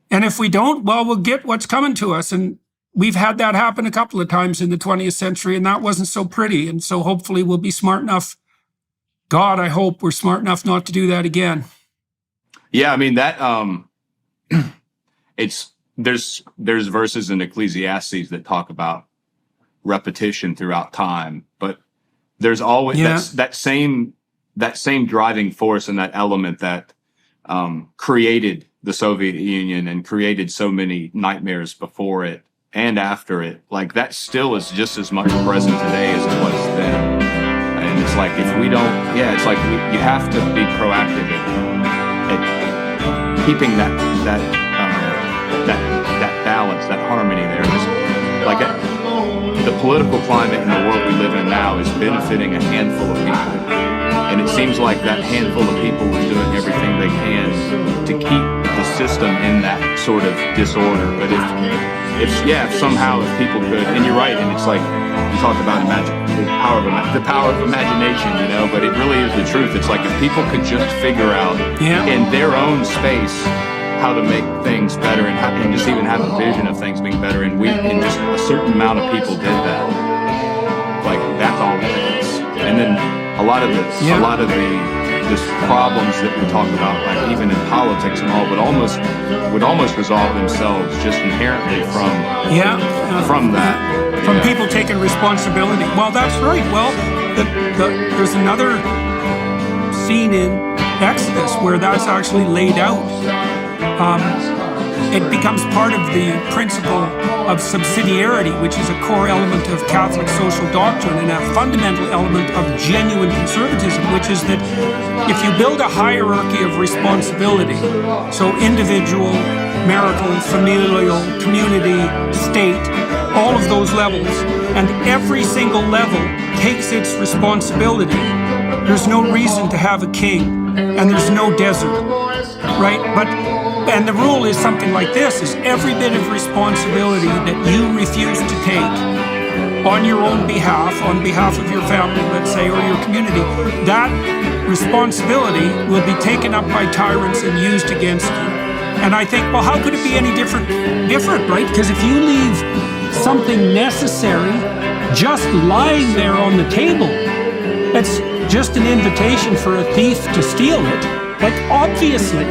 if we don't, well, we'll get what's coming to us. And we've had that happen a couple of times in the 20th century, and that wasn't so pretty. And so hopefully we'll be smart enough. God, I hope we're smart enough not to do that again. Yeah, I mean that there's verses in Ecclesiastes that talk about repetition throughout time, but there's always that same driving force and that element that created the Soviet Union and created so many nightmares before it and after it. Like that still is just as much present today as it was then. And it's like if we don't, it's like you have to be proactive at keeping that balance, that harmony there. Like the political climate in the world we live in now is benefiting a handful of people. And it seems like that handful of people is doing everything they can to keep the system in that sort of disorder. But if somehow if people could, and you're right, and it's like you talked about the power of imagination, but it really is the truth. It's like if people could just figure out in their own space how to make things better and just even have a vision of things being better, and just a certain amount of people did that. Like that's all it takes. And then a lot of the problems that we talk about, like even in politics and all, would almost resolve themselves just inherently from that. From people taking responsibility. Well, that's right. Well, there's another scene in Exodus where that's actually laid out. It becomes part of the principle of subsidiarity, which is a core element of Catholic social doctrine and a fundamental element of genuine conservatism, which is that if you build a hierarchy of responsibility, so individual, marital, familial, community, state, all of those levels, and every single level takes its responsibility, there's no reason to have a king, and there's no desert, right? And the rule is something like this, is every bit of responsibility that you refuse to take on your own behalf, on behalf of your family, let's say, or your community, that responsibility will be taken up by tyrants and used against you. And I think, well, how could it be any different, right? Because if you leave something necessary just lying there on the table, it's just an invitation for a thief to steal it, like obviously.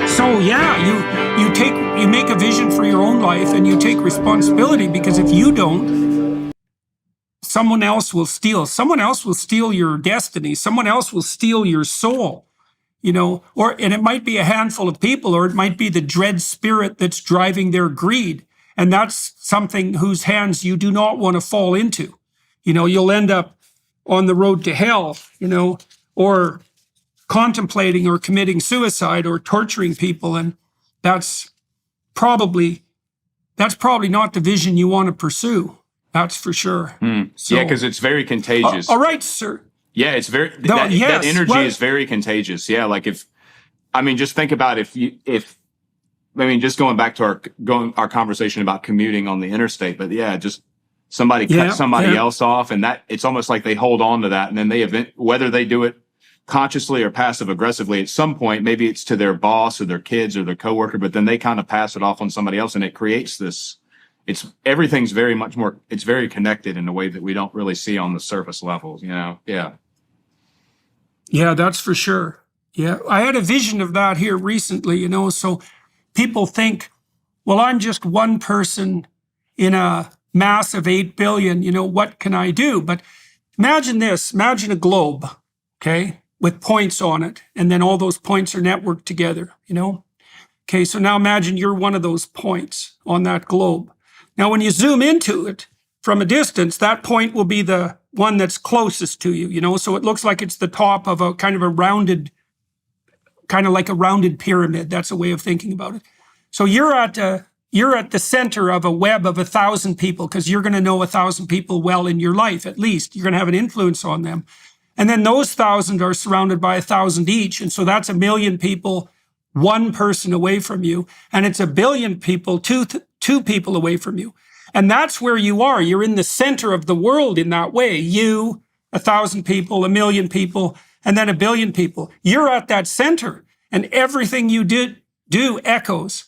So you make a vision for your own life and you take responsibility, because if you don't, someone else will steal. Someone else will steal your destiny. Someone else will steal your soul, and it might be a handful of people, or it might be the dread spirit that's driving their greed. And that's something whose hands you do not want to fall into. You'll end up on the road to hell, or contemplating or committing suicide or torturing people. And that's probably not the vision you want to pursue. That's for sure. So, yeah, because it's very contagious. all right, sir. Yeah, it's very that energy is very contagious. Yeah, like just think about just going back to our conversation about commuting on the interstate, but yeah, just somebody cuts somebody else off, and that it's almost like they hold on to that, and then whether they do it consciously or passive aggressively, at some point, maybe it's to their boss or their kids or their coworker, but then they kind of pass it off on somebody else, and it creates this. Everything's very much more. It's very connected in a way that we don't really see on the surface levels. Yeah. Yeah, that's for sure. Yeah, I had a vision of that here recently. So people think, well, I'm just one person in a mass of 8 billion. What can I do? But imagine this. Imagine a globe, okay, with points on it, and then all those points are networked together. Okay, so now imagine you're one of those points on that globe. Now, when you zoom into it from a distance, that point will be the one that's closest to you, so it looks like it's the top of a kind of like a rounded pyramid. That's a way of thinking about it. So you're at the center of a web of 1,000 people, because you're going to know 1,000 people well in your life, at least. You're going to have an influence on them. And then those 1,000 are surrounded by 1,000 each. And so that's 1 million people, one person away from you. And it's 1 billion people, two people away from you. And that's where you are. You're in the center of the world in that way. You, 1,000 people, 1 million people, and then 1 billion people. You're at that center, and everything you do echoes.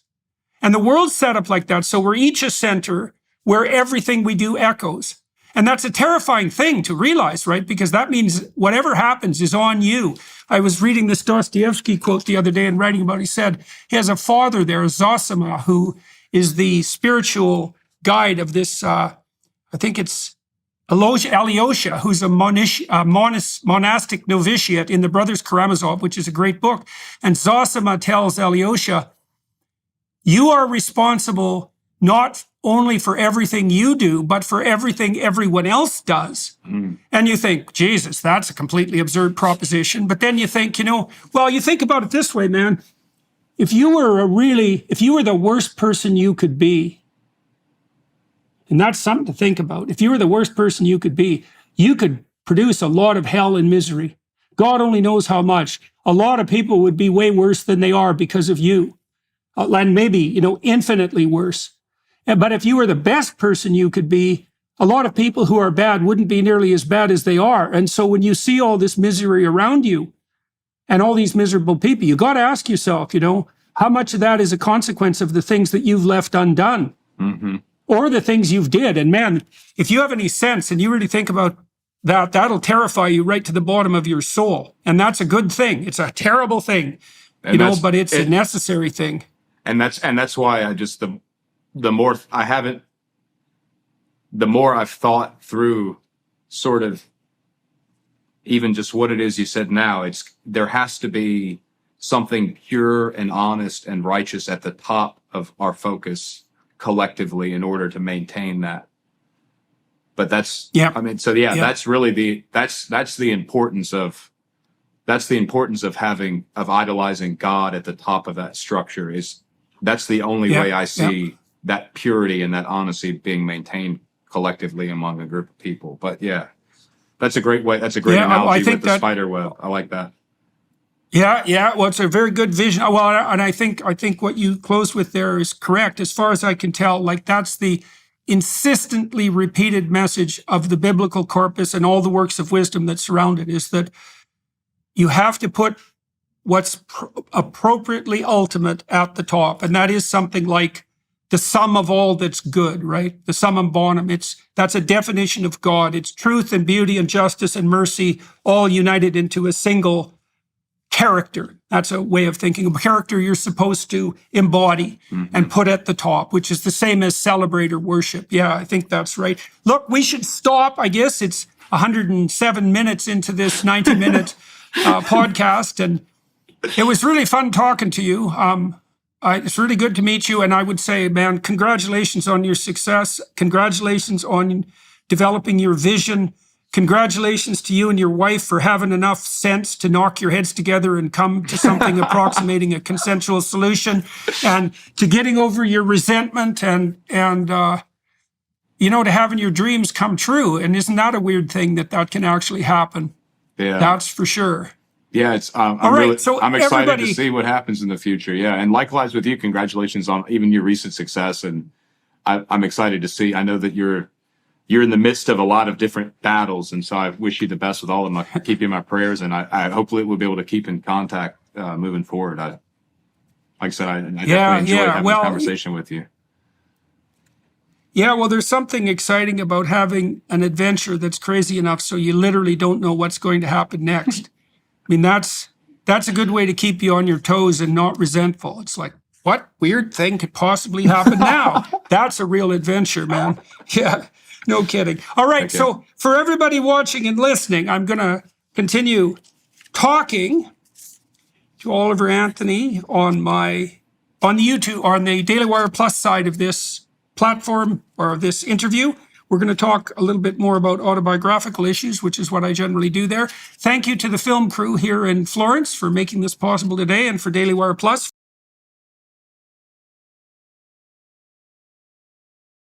And the world's set up like that. So we're each a center where everything we do echoes. And that's a terrifying thing to realize, right? Because that means whatever happens is on you. I was reading this Dostoevsky quote the other day and writing about it. He said he has a father there, Zosima, who is the spiritual guide of this, I think it's Alyosha, who's a monastic novitiate in the Brothers Karamazov, which is a great book. And Zosima tells Alyosha, you are responsible not only for everything you do, but for everything everyone else does. And you think, Jesus, that's a completely absurd proposition. But then you think, you think about it this way, man. If you were the worst person you could be, and that's something to think about. If you were the worst person you could be, you could produce a lot of hell and misery. God only knows how much. A lot of people would be way worse than they are because of you. And maybe, infinitely worse. But if you were the best person you could be, a lot of people who are bad wouldn't be nearly as bad as they are. And so when you see all this misery around you and all these miserable people, you got to ask yourself, how much of that is a consequence of the things that you've left undone? Mm-hmm. Or the things you've did. And man, if you have any sense and you really think about that, that'll terrify you right to the bottom of your soul. And that's a good thing. It's a terrible thing, but it's a necessary thing. And that's why I just, the more I've thought through sort of even just what it is you said now, there has to be something pure and honest and righteous at the top of our focus collectively in order to maintain that. But that's that's really that's the importance of idolizing God at the top of that structure. That's the only way I see that purity and that honesty being maintained collectively among a group of people. But yeah, that's a great way. That's a great analogy with the spider web. I like that. Yeah. Well, it's a very good vision. Well, and I think what you closed with there is correct. As far as I can tell, that's the insistently repeated message of the biblical corpus and all the works of wisdom that surround it, is that you have to put what's appropriately ultimate at the top. And that is something like the sum of all that's good, right? The summum bonum. That's a definition of God. It's truth and beauty and justice and mercy all united into a single character. That's a way of thinking of character you're supposed to embody and put at the top, which is the same as celebrate or worship. Yeah, I think that's right. Look, we should stop. I guess it's 107 minutes into this 90-minute podcast, and it was really fun talking to you. It's really good to meet you. And I would say, man, congratulations on your success. Congratulations on developing your vision. Congratulations to you and your wife for having enough sense to knock your heads together and come to something approximating a consensual solution, and to getting over your resentment and you know, to having your dreams come true. And isn't that a weird thing that can actually happen? Yeah, that's for sure. Yeah, it's all right. Really, so I'm excited everybody, to see what happens in the future. Yeah, and likewise with you, congratulations on even your recent success. And I'm excited to see. I know that you're in the midst of a lot of different battles, and so I wish you the best with all of them. I keep you in my prayers, and I hopefully we'll be able to keep in contact moving forward. Like I said, I definitely enjoyed having this conversation with you. Yeah, well, there's something exciting about having an adventure that's crazy enough so you literally don't know what's going to happen next. I mean, that's a good way to keep you on your toes and not resentful. It's like, what weird thing could possibly happen now? That's a real adventure, man. Yeah, no kidding. All right, okay. So for everybody watching and listening, I'm going to continue talking to Oliver Anthony on the YouTube, on the Daily Wire Plus side of this platform or this interview. We're going to talk a little bit more about autobiographical issues, which is what I generally do there. Thank you to the film crew here in Florence for making this possible today, and for Daily Wire Plus